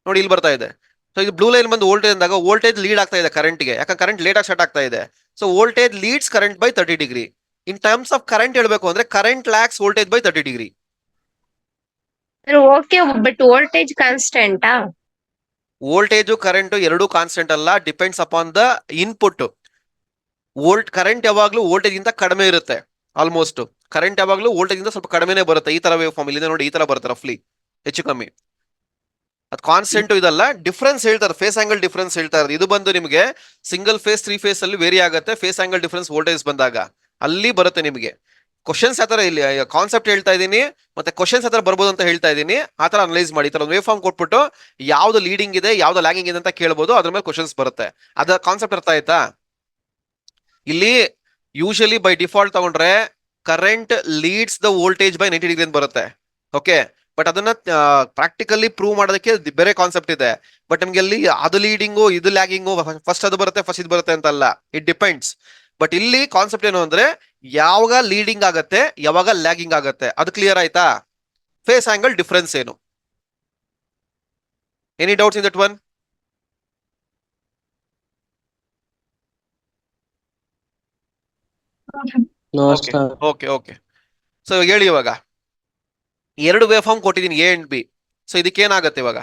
ನೋಡಿ ಇಲ್ಲಿ ಬರ್ತಾ ಇದೆ. ಸೊ ಇದು ಬ್ಲೂ ಲೈನ್ ಬಂದು ವೋಲ್ಟೇಜ್ ಅಂದಾಗ ವೋಲ್ಟೇಜ್ ಲೀಡ್ ಆಗ್ತಾ ಇದೆ ಕರೆಂಟ್ಗೆ, ಯಾಕಂದ್ರೆ ಕರೆಂಟ್ ಲೇಟ್ ಆಗಿ ಸ್ಟಾರ್ಟ್ ಆಗ್ತಾ ಇದೆ. So voltage leads current by 30 degree. In terms of current ಹೇಳ್ಬೇಕು ಅಂದ್ರೆ current lags voltage by 30 degree. Okay, but voltage ಕಾನ್ಸ್ಟೆಂಟಾ? ವೋಲ್ಟೇಜು ಕರೆಂಟ್ ಎರಡೂ ಕಾನ್ಸ್ಟೆಂಟ್ ಅಲ್ಲ, depends upon the input. Current ಯಾವಾಗ್ಲೂ ವೋಲ್ಟೇಜ್ ಗಿಂತ ಕಡಿಮೆ ಇರುತ್ತೆ. ಆಲ್ಮೋಸ್ಟ್ ಕರೆಂಟ್ ಯಾವಾಗ್ಲೂ ವೋಲ್ಟೇಜ್ ಗಿಂತ ಸ್ವಲ್ಪ ಕಡಿಮೆನೇ ಬರುತ್ತೆ. ಈ ತರ ವೇವ್ ಫಾರ್ಮ್ ಇಲ್ಲಿ ನೋಡಿ, ಈ ತರ ಬರುತ್ತೆ ರಫ್ಲಿ, ಹೆಚ್ಚು ಕಮ್ಮಿ. ಅದು ಕಾನ್ಸ್ಟೆಂಟ್ ಇದಲ್ಲ, ಡಿಫ್ರೆನ್ಸ್ ಹೇಳ್ತಾರೆ, ಫೇಸ್ ಆಂಗಲ್ ಡಿಫ್ರೆನ್ಸ್ ಹೇಳ್ತಾ ಇರೋದು. ಇದು ಬಂದು ನಿಮಗೆ ಸಿಂಗಲ್ ಫೇಸ್ 3 ಫೇಸ್ ಅಲ್ಲಿ ವೇರಿ ಆಗುತ್ತೆ. ಫೇಸ್ ಆಂಗಲ್ ಡಿಫ್ರೆನ್ಸ್ ವೋಲ್ಟೇಜ್ ಬಂದಾಗ ಅಲ್ಲಿ ಬರುತ್ತೆ ನಿಮಗೆ. ಕ್ವಶನ್ಸ್ ಆ ತರ ಇಲ್ಲಿ ಕಾನ್ಸೆಪ್ಟ್ ಹೇಳ್ತಾ ಇದೀನಿ, ಮತ್ತೆ ಕ್ವಶನ್ಸ್ ಆ ತರ ಬರ್ಬೋದು ಅಂತ ಹೇಳ್ತಾ ಇದೀನಿ. ಆ ತರ ಅನಲೈಸ್ ಮಾಡಿ. ಈ ತರ ವೇವ್ ಫಾರ್ಮ್ ಕೊಟ್ಬಿಟ್ಟು ಯಾವ್ದು ಲೀಡಿಂಗ್ ಇದೆ ಯಾವ್ದು ಲ್ಯಾಗಿಂಗ್ ಇದೆ ಅಂತ ಕೇಳ್ಬೋದು, ಅದ್ರ ಮೇಲೆ ಕ್ವಶನ್ಸ್ ಬರುತ್ತೆ. ಅದ ಕಾನ್ಸೆಪ್ಟ್ ಅರ್ಥ ಆಯ್ತಾ? ಇಲ್ಲಿ ಯೂಶಲಿ ಬೈ ಡಿಫಾಲ್ಟ್ ತಗೊಂಡ್ರೆ current leads the voltage by 90 degree ಅಂತ ಬರುತ್ತೆ. ಓಕೆ, ಬಟ್ ಅದನ್ನ ಪ್ರಾಕ್ಟಿಕಲಿ ಪ್ರೂವ್ ಮಾಡೋದಕ್ಕೆ ಬೇರೆ ಕಾನ್ಸೆಪ್ಟ್ ಇದೆ. ಬಟ್ ನಿಮ್ಗೆ ಅಲ್ಲಿ ಅದು ಲೀಡಿಂಗು ಇದು ಲ್ಯಾಗಿಂಗು, ಫಸ್ಟ್ ಅದು ಬರುತ್ತೆ ಫಸ್ಟ್ ಇದು ಬರುತ್ತೆ ಅಂತಲ್ಲ, ಇಟ್ ಡಿಪೆಂಡ್ಸ್. ಬಟ್ ಇಲ್ಲಿ ಕಾನ್ಸೆಪ್ಟ್ ಏನು ಅಂದ್ರೆ ಯಾವಾಗ ಲೀಡಿಂಗ್ ಆಗತ್ತೆ ಯಾವಾಗ ಲ್ಯಾಗಿಂಗ್ ಆಗತ್ತೆ, ಅದು ಕ್ಲಿಯರ್ ಆಯ್ತಾ? ಫೇಸ್ ಆಂಗಲ್ ಡಿಫ್ರೆನ್ಸ್ ಏನು? Any doubts in that one? Okay okay. So ಹೇಳಿ, ಇವಾಗ ಎರಡು ವೇವ್ ಫಾರ್ಮ್ ಕೊಟ್ಟಿದ್ದೀನಿ, ಎ ಅಂಡ್ ಬಿ. ಸೊ ಇದಕ್ಕೆ ಏನಾಗುತ್ತೆ ಇವಾಗ?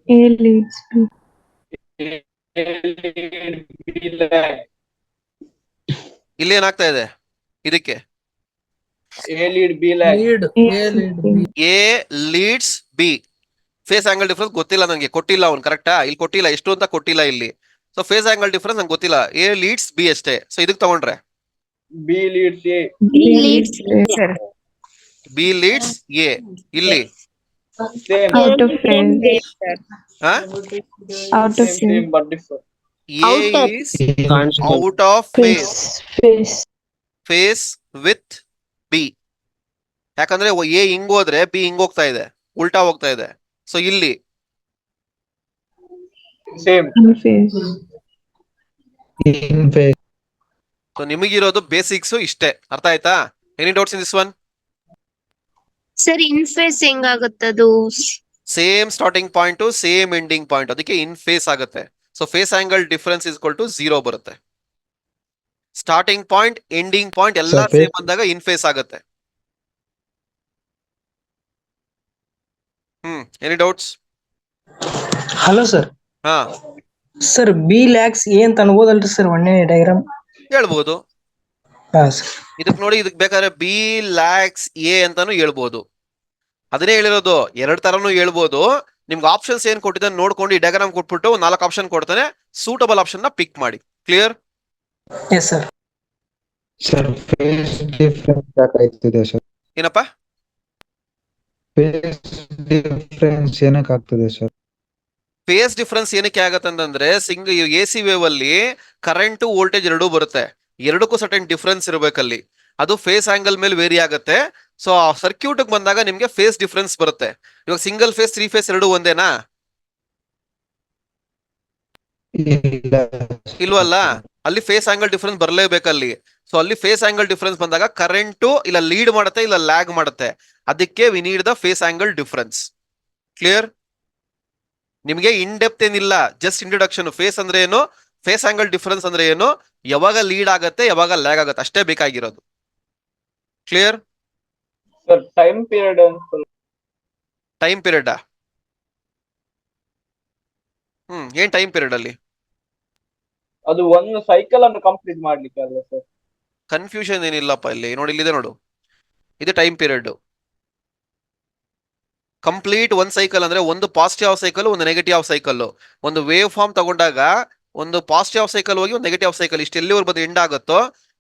A leads B. ಇಲ್ಲಿ ಏನಾಗ್ತಾ ಇದೆ ಇದಕ್ಕೆ? A lead B lag. A leads B. Phase angle difference ಗೊತ್ತಿಲ್ಲ ನನಗೆ, ಕೊಟ್ಟಿಲ್ಲ ಅವ್ನು, ಕರೆಕ್ಟಾ? ಇಲ್ಲಿ ಕೊಟ್ಟಿಲ್ಲ, ಎಷ್ಟು ಅಂತ ಕೊಟ್ಟಿಲ್ಲ ಇಲ್ಲಿ. ಸೊ ಫೇಸ್ ಆಂಗಲ್ ಡಿಫ್ರೆನ್ಸ್ ನಂಗೆ ಗೊತ್ತಿಲ್ಲ. ಎ ಲೀಡ್ಸ್ ಬಿ ಅಷ್ಟೇ. ಸೊ ಇದಕ್ಕೆ ತಗೊಂಡ್ರೆ B leads A. B leads A, sir. B leads A. ಇಲ್ಲಿ Same. Out of phase. Out of Same phase. but different. A is out of phase, phase with B. ಯಾಕಂದ್ರೆ A ಹಿಂಗ್ ಹೋದ್ರೆ B ಹಿಂಗ್ ಹೋಗ್ತಾ ಇದೆ, ಉಲ್ಟಾ ಹೋಗ್ತಾ ಇದೆ. ಸೊ ಇಲ್ಲಿ Same. In phase. ಸೊ ನಿಮಗಿರೋದು ಬೇಸಿಕ್ಸ್ ಇಷ್ಟೇ, ಅರ್ಥ ಆಯ್ತಾ? Any doubts in this one? Sir, in phase ಹೆಂಗಾಗುತ್ತದು? Same starting point same ending point, ಅದಕ್ಕೆ ಇನ್ ಫೇಸ್ ಆಗುತ್ತೆ. So phase angle difference is equal to 0 ಬರುತ್ತೆ. ಸ್ಟಾರ್ಟಿಂಗ್ ಪಾಯಿಂಟ್ ಎಂಡಿಂಗ್ ಪಾಯಿಂಟ್ ಎಲ್ಲ same ಬಂದಾಗ ಇನ್ ಫೇಸ್ ಆಗುತ್ತೆ. Any doubts? Hello sir. ಹಾ sir, B lags A ಅಂತ ಅನ್ಬೋದಲ್ರಿ ಸರ್? ಒಳ್ಳೆ ಡಯಾಗ್ರಾಮ್ ಹೇಳ್ಬೋದು. ಹಾ ಸರ್. ಇದಕ್ ನೋಡಿ, ಇದಕ್ ಬೇಕಾದ್ರೆ ಬಿ ಲ್ಯಾಕ್ಸ್ ಎ ಅಂತಾನು ಹೇಳ್ಬೋದು. ಅದನ್ನೇ ಹೇಳಿರೋದು, ಎರಡ್ ತರನು ಹೇಳ್ಬೋದು. ನಿಮ್ಗೆ ಆಪ್ಷನ್ಸ್ ಏನ್ ಕೊಟ್ಟಿದ್ದಾನೆ ನೋಡ್ಕೊಂಡು ಈ ಡಯಾಗ್ರಾಮ್ ಕೊಟ್ಬಿಟ್ಟು 4 ಆಪ್ಷನ್ ಕೊಡ್ತಾನೆ, ಸೂಟಬಲ್ ಆಪ್ಷನ್ ನ ಪಿಕ್ ಮಾಡಿ. Clear? Yes sir. Sir, phase difference ಯಾಕಾಗ್ತಿದೆ ಸರ್? ಏನಪ್ಪ? ಫೇಸ್ ಡಿಫರೆನ್ಸ್ ಏನಕ್ಕೆ ಆಗ್ತದೆ ಸರ್? ಫೇಸ್ ಡಿಫರೆನ್ಸ್ ಏನಕ್ಕೆ ಆಗತ್ತೆ ಅಂತಂದ್ರೆ, ಎ ಸಿ ವೇವ್ ಅಲ್ಲಿ ಕರೆಂಟ್ ವೋಲ್ಟೇಜ್ ಎರಡೂ ಬರುತ್ತೆ, ಎರಡಕ್ಕೂ ಸರ್ಟೆನ್ ಡಿಫರೆನ್ಸ್ ಇರಬೇಕಲ್ಲಿ. ಅದು ಫೇಸ್ ಆಂಗಲ್ ಮೇಲೆ ವೇರಿ ಆಗುತ್ತೆ. ಸೊ ಸರ್ಕ್ಯೂಟ್ ಬಂದಾಗ ನಿಮ್ಗೆ ಫೇಸ್ ಡಿಫರೆನ್ಸ್ ಬರುತ್ತೆ. ಇವಾಗ ಸಿಂಗಲ್ ಫೇಸ್ 3 ಫೇಸ್ ಎರಡೂ ಒಂದೇನಾ? ಇಲ್ವಲ್ಲ, ಅಲ್ಲಿ ಫೇಸ್ ಆಂಗಲ್ ಡಿಫರೆನ್ಸ್ ಬರಲೇಬೇಕಲ್ಲಿ. ಸೊ ಅಲ್ಲಿ ಫೇಸ್ ಆಂಗಲ್ ಡಿಫರೆನ್ಸ್ ಬಂದಾಗ ಕರೆಂಟು ಇಲ್ಲ ಲೀಡ್ ಮಾಡುತ್ತೆ ಇಲ್ಲ ಲ್ಯಾಗ್ ಮಾಡುತ್ತೆ. ಅದಕ್ಕೆ we need the phase angle difference. Clear? ನಿಮಗೆ ಇನ್ ಡೆಪ್ತ್ ಏನಿಲ್ಲ, ಜಸ್ಟ್ ಇಂಟ್ರೊಡಕ್ಷನ್. ಫೇಸ್ ಅಂದ್ರೆ ಏನು, ಫೇಸ್ ಆಂಗಲ್ ಡಿಫರೆನ್ಸ್ ಅಂದ್ರೆ ಏನು, ಯಾವಾಗ ಲೀಡ್ ಆಗತ್ತೆ ಯಾವಾಗ ಲ್ಯಾಗ್ ಆಗತ್ತೆ, ಅಷ್ಟೇ ಬೇಕಾಗಿರೋದು. ಕ್ಲಿಯರ್? Sir, time period ಅಂತ. ಟೈಮ್ ಪೀರಿಯಡ್ ಏನ್ ಟೈಮ್ ಪೀರಿಯಡ್ ಅಲ್ಲಿ? ಅದು ಒಂದು ಸೈಕಲ್ ಅನ್ನು ಕಂಪ್ಲೀಟ್ ಮಾಡ್ಲಿಕ್ಕೆ ಅಲ್ಲ ಸರ್? ಕನ್ಫ್ಯೂಷನ್ ಏನಿಲ್ಲಪ್ಪ ಇಲ್ಲಿ ನೋಡಿ, ಇಲ್ಲಿದೆ ನೋಡು, ಇದು ಟೈಮ್ ಪೀರಿಯಡ್. ಕಂಪ್ಲೀಟ್ ಒಂದ್ ಸೈಕಲ್ ಅಂದ್ರೆ ಒಂದು ಪಾಸಿಟಿವ್ ಸೈಕಲ್ ಒಂದು ನೆಗೆಟಿವ್ ಸೈಕಲ್. ಒಂದು ವೇವ್ ಫಾರ್ಮ್ ತಗೊಂಡಾಗ ಒಂದು ಪಾಸಿಟಿವ್ ಸೈಕಲ್ ಹೋಗಿ ಒಂದು ನೆಗೆಟಿವ್ ಸೈಕಲ್ ಇಷ್ಟು ಎಲ್ಲಿವರೆಗೆ ಬಂದು ಎಂಡ್ ಆಗುತ್ತೋ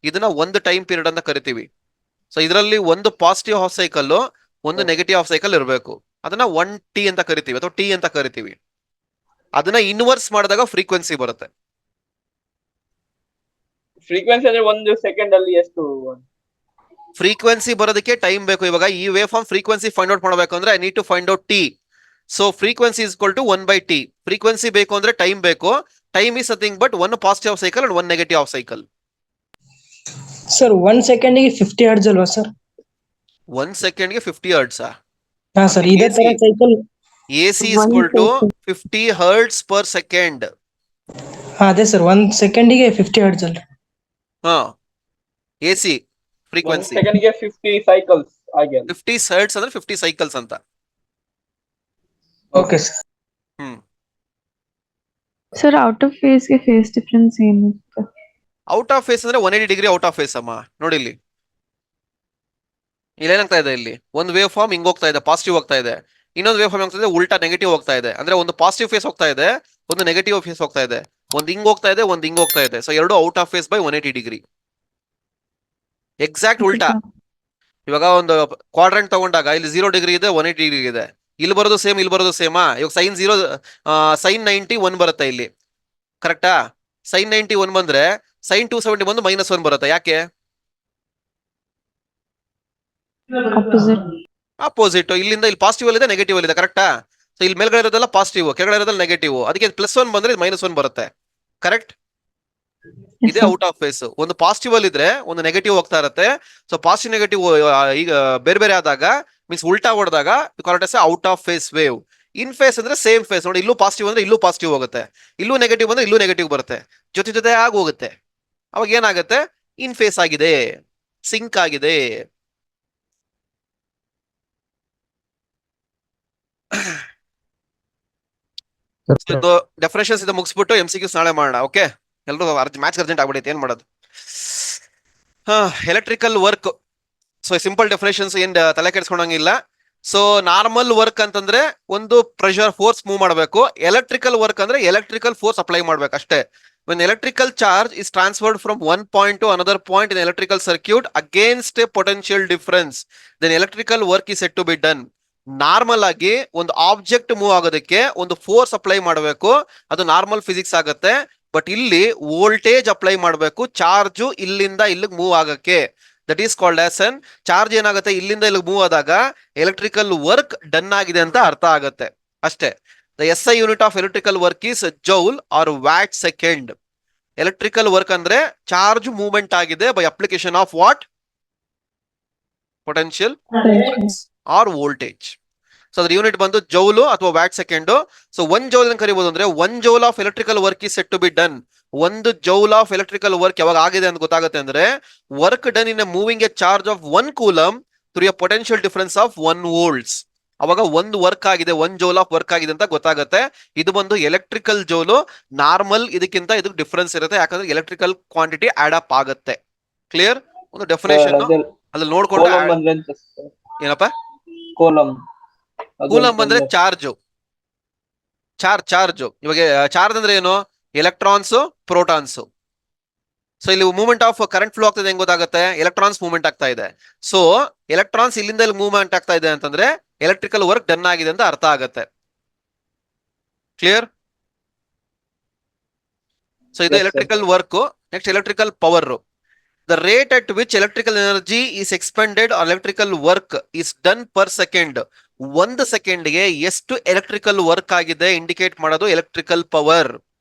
ಇದನ್ನ ಒಂದು ಟೈಮ್ ಪೀರಿಯಡ್ ಅಂತ ಕರಿತೀವಿ. ಸೊ ಇದರಲ್ಲಿ ಒಂದು ಪಾಸಿಟಿವ್ ಹಾಫ್ ಸೈಕಲ್ ಒಂದು ನೆಗೆಟಿವ್ ಹಾಫ್ ಸೈಕಲ್ ಇರಬೇಕು. ಅದನ್ನ 1t ಅಂತ ಕರಿತೀವಿ ಅಥವಾ ಟಿ ಅಂತ ಕರಿತೀವಿ. ಅದನ್ನ ಇನ್ವರ್ಸ್ ಮಾಡಿದಾಗ ಫ್ರೀಕ್ವೆನ್ಸಿ ಬರುತ್ತೆ. ಫ್ರೀಕ್ವೆನ್ಸಿ ಅಂದ್ರೆ ಒಂದು ಸೆಕೆಂಡ್ ಅಲ್ಲಿ ಎಷ್ಟು? ಫ್ರೀಕ್ವೆನ್ಸಿ ಬರೋದಕ್ಕೆ ಟೈಮ್ ಬೇಕು. ಇವಾಗ ಈ wave form frequency find out ಮಾಡಬೇಕು ಅಂದ್ರೆ I need to find out T. So frequency is equal to 1/t. Frequency ಬೇಕು ಅಂದ್ರೆ ಟೈಮ್ ಬೇಕು. Time is nothing but one positive cycle and one negative cycle. Sir 1 ಸೆಕೆಂಡಿಗೆ 50 hertz ಅಲ್ವಾ sir? 1 ಸೆಕೆಂಡ್ಗೆ 50 hertz. ಹಾ sir, ಇದೇ ತರ cycle. AC is equal to 50 hertz per second. ಅದೇ ಸರ್ 1 ಸೆಕೆಂಡಿಗೆ 50 ಹರ್ಟ್ಸ್ ಅಲ್ರಿ? ಹಾ, AC ಫ್ರೀಕ್ವೆನ್ಸಿ ಸೆಕೆಂಡ್ಗೆ 50 ಸೈಕಲ್ಸ್ ಆಗಿ 50 hertz ಅಂದ್ರೆ 50 ಸೈಕಲ್ಸ್ ಅಂತ. Okay sir. Sir out of phase ಗೆ ಫೇಸ್ ಡಿಫರೆನ್ಸ್ ಏನು? ಔಟ್ ಆಫ್ ಫೇಸ್ ಅಂದ್ರೆ 180 ಡಿಗ್ರಿ ಔಟ್ ಆಫ್ ಫೇಸ್ ಅಮ್ಮ. ನೋಡಿ ಇಲ್ಲಿ ಏನಾಗ್ತಾ ಇದೆ, ಇಲ್ಲಿ ಒಂದು ವೇವ್ ಫಾರ್ಮ್ ಹಿಂಗ್ ಹೋಗ್ತಾ ಇದೆ, ಪಾಸಿಟಿವ್ ಹೋಗ್ತಾ ಇದೆ. ಇನ್ನೊಂದು ವೇವ್ ಫಾರ್ಮ್ ಹೋಗ್ತಾ ಇದೆ, ಉಲ್ಟಾ ನೆಗೆಟಿವ್ ಹೋಗ್ತಾ ಇದೆ. ಅಂದ್ರೆ ಒಂದು ಪಾಸಿಟಿವ್ ಫೇಸ್ ಹೋಗ್ತಾ ಇದೆ, ಒಂದು ನೆಗೆಟಿವ್ ಫೇಸ್ ಹೋಗ್ತಾ ಇದೆ. ಒಂದು ಹಿಂಗ್ ಹೋಗ್ತಾ ಇದೆ, ಒಂದು ಹಿಂಗ್ ಹೋಗ್ತಾ ಇದೆ. ಸೊ ಎರಡು out of phase by 180 degree. Exact ಉಲ್ಟಾ. ಇವಾಗ ಒಂದು ಕ್ವಾಡ್ರೆಂಟ್ ತಗೊಂಡಾಗ ಇಲ್ಲಿ 0 ಡಿಗ್ರಿ ಇದೆ, 180 ಡಿಗ್ರಿ ಇದೆ. ಇಲ್ಲಿ ಬರೋದು ಸೇಮ್, ಇಲ್ಲಿ ಬರೋದು ಸೇಮಾ? ಇವಾಗ sin 90 1 ಬರುತ್ತೆ ಇಲ್ಲಿ, ಕರೆಕ್ಟಾ? sin 90 1 ಬಂದ್ರೆ sin 270 ಬಂದು -1 ಬರುತ್ತೆ. ಯಾಕೆ? ಅಪೋಸಿಟ್. ಇಲ್ಲಿಂದ ಇಲ್ಲಿ ಪಾಸಿಟಿವ್ ಅಲ್ಲಿ ಇದೆ, ನೆಗೆಟಿವ್ ಅಲ್ಲಿ ಇದೆ, ಕರೆಕ್ಟಾ? ಸೊ ಇಲ್ಲಿ ಮೇಲ್ಗಡೆ ಇರೋದೆಲ್ಲ ಪಾಸಿಟಿವ್, ಕೆಳಗಡೆ ಇರೋದೆಲ್ಲ ನೆಗೆಟಿವ್. ಅದಕ್ಕೆ +1 ಬಂದ್ರೆ -1 ಬರುತ್ತೆ, ಕರೆಕ್ಟ್? ಇದೇ ಔಟ್ ಆಫ್ ಫೇಸ್. ಒಂದು ಪಾಸಿಟಿವ್ ಅಲ್ಲಿ ಇದ್ರೆ ಒಂದು ನೆಗೆಟಿವ್ ಹೋಗ್ತಾ ಇರುತ್ತೆ. ಸೊ ಪಾಸಿಟಿವ್ ನೆಗೆಟಿವ್ ಈಗ ಬೇರೆ ಬೇರೆ ಆದಾಗ ಮೀನ್ಸ್ ಉಲ್ಟಾ ಹೊಡೆದಾಗ out of phase wave. In phase ಅಂದ್ರೆ ಸೇಮ್ ಫೇಸ್. ನೋಡಿ, ಇಲ್ಲೂ ಪಾಸಿಟಿವ್ ಅಂದ್ರೆ ಇಲ್ಲೂ ಪಾಸಿಟಿವ್ ಹೋಗುತ್ತೆ, ಇಲ್ಲೂ ನೆಗೆಟಿವ್ ಬಂದ್ರೆ ಇಲ್ಲೂ ನೆಗೆಟಿವ್ ಬರುತ್ತೆ, ಜೊತೆ ಜೊತೆ ಆಗಿ ಹೋಗುತ್ತೆ. ಅವಾಗ ಏನಾಗುತ್ತೆ? ಇನ್ ಫೇಸ್ ಆಗಿದೆ, ಸಿಂಕ್ ಆಗಿದೆ. ಇದು ಡೆಫಿನೇಷನ್ಸ್ ಇದು ಮುಗಿಸ್ಬಿಟ್ಟು MCQs ನಾಳೆ ಮಾಡೋಣ. ಓಕೆ, ಎಲ್ಲರೂ ಮ್ಯಾಚ್ ಅರ್ಜೆಂಟ್ ಆಗ್ಬಿಡೈತೆ, ಏನ್ ಮಾಡೋದು? Electrical work. So simple definitions ಏನ್ ತಲೆ ಕೆಡಿಸ್ಕೊಂಡಂಗಿಲ್ಲ. ಸೊ ನಾರ್ಮಲ್ ವರ್ಕ್ ಅಂತಂದ್ರೆ ಒಂದು ಪ್ರೆಷರ್ ಫೋರ್ಸ್ ಮೂವ್ ಮಾಡಬೇಕು. ಎಲೆಕ್ಟ್ರಿಕಲ್ ವರ್ಕ್ ಅಂದ್ರೆ ಎಲೆಕ್ಟ್ರಿಕಲ್ ಫೋರ್ಸ್ ಅಪ್ಲೈ ಮಾಡ್ಬೇಕು ಅಷ್ಟೇ. When electrical charge is transferred from one point to another point in electrical circuit against a potential difference, then electrical work is said to be done. Normal ಆಗಿ ಒಂದು object move ಆಗೋದಕ್ಕೆ ಒಂದು force apply ಮಾಡಬೇಕು, ಅದು normal physics ಆಗುತ್ತೆ. But ಇಲ್ಲಿ voltage apply ಮಾಡಬೇಕು, charge ಇಲ್ಲಿಂದ ಇಲ್ಲಿಗೆ ಮೂವ್ ಆಗಕ್ಕೆ. That is called as an charge. ಏನಾಗುತ್ತೆ, ಇಲ್ಲಿಂದ ಇಲ್ಲಿಗೆ ಮೂವ್ ಆದಾಗ ಎಲೆಕ್ಟ್ರಿಕಲ್ ವರ್ಕ್ ಡನ್ ಆಗಿದೆ ಅಂತ ಅರ್ಥ ಆಗುತ್ತೆ ಅಷ್ಟೇ. The SI unit of electrical work is joule or watt second. Electrical work ಅಂದ್ರೆ ಚಾರ್ಜ್ ಮೂವ್ಮೆಂಟ್ ಆಗಿದೆ by application of what? Potential or voltage. So ಅದ್ರ ಯೂನಿಟ್ ಬಂದು ಜೌಲು ಅಥವಾ ವ್ಯಾಟ್ ಸೆಕೆಂಡ್. ಸೊ 1 ಜೌಲ್ ಅಂತ ಕರಿಬಹುದು. ಅಂದ್ರೆ 1 joule of electrical work is said to be done. 1 joule of electrical work ಯಾವಾಗ ಆಗಿದೆ ಅಂತ ಗೊತ್ತಾಗುತ್ತೆ ಅಂದ್ರೆ work done in moving a charge of 1 coulomb through a potential difference of 1 volts. ಅವಾಗ ಒಂದು ವರ್ಕ್ ಆಗಿದೆ, 1 ಜೌಲ್ ಆಫ್ ವರ್ಕ್ ಆಗಿದೆ ಅಂತ ಗೊತ್ತಾಗುತ್ತೆ. ಇದು ಬಂದು ಎಲೆಕ್ಟ್ರಿಕಲ್ ಜೌಲು. ನಾರ್ಮಲ್ ಇದಕ್ಕಿಂತ ಇದಕ್ಕೆ ಡಿಫರೆನ್ಸ್ ಇರುತ್ತೆ, ಯಾಕಂದ್ರೆ ಎಲೆಕ್ಟ್ರಿಕಲ್ ಕ್ವಾಂಟಿಟಿ ಆಡ್ ಅಪ್ ಆಗುತ್ತೆ. ಕ್ಲಿಯರ್? ಒಂದು ಡೆಫಿನೇಷನ್ ಅಲ್ಲಿ ನೋಡ್ಕೊಂಡು ಏನಪ್ಪ ಕೂಲಮ್ ಅಂದ್ರೆ ಚಾರ್ಜ್. ಇವಾಗ ಚಾರ್ಜ್ ಅಂದ್ರೆ ಏನು? Electrons, protons. ಸೊ ಇಲ್ಲಿ ಮೂವ್ಮೆಂಟ್ ಆಫ್ ಕರೆಂಟ್ ಫ್ಲೋ ಆಗ್ತದೆ, ಹೆಂಗ್ ಗೊತ್ತಾಗುತ್ತೆ? ಎಲೆಕ್ಟ್ರಾನ್ಸ್ ಮೂವ್ಮೆಂಟ್ ಆಗ್ತಾ ಇದೆ. ಸೊ ಎಲೆಕ್ಟ್ರಾನ್ಸ್ ಇಲ್ಲಿಂದ ಇಲ್ಲಿ ಮೂವ್ಮೆಂಟ್ ಆಗ್ತಾ ಇದೆ ಅಂತಂದ್ರೆ ಎಲೆಕ್ಟ್ರಿಕಲ್ ವರ್ಕ್ ಡನ್ ಆಗಿದೆ ಅಂತ ಅರ್ಥ ಆಗುತ್ತೆ. ಕ್ಲಿಯರ್? ಸೊ ಇದು electrical work. Next electrical power. The rate at which electrical energy is expended or electrical work is done per second. 1 ಸೆಕೆಂಡ್ಗೆ ಎಷ್ಟು ಎಲೆಕ್ಟ್ರಿಕಲ್ ವರ್ಕ್ ಆಗಿದೆ ಇಂಡಿಕೇಟ್ ಮಾಡೋದು ಎಲೆಕ್ಟ್ರಿಕಲ್ ಪವರ್.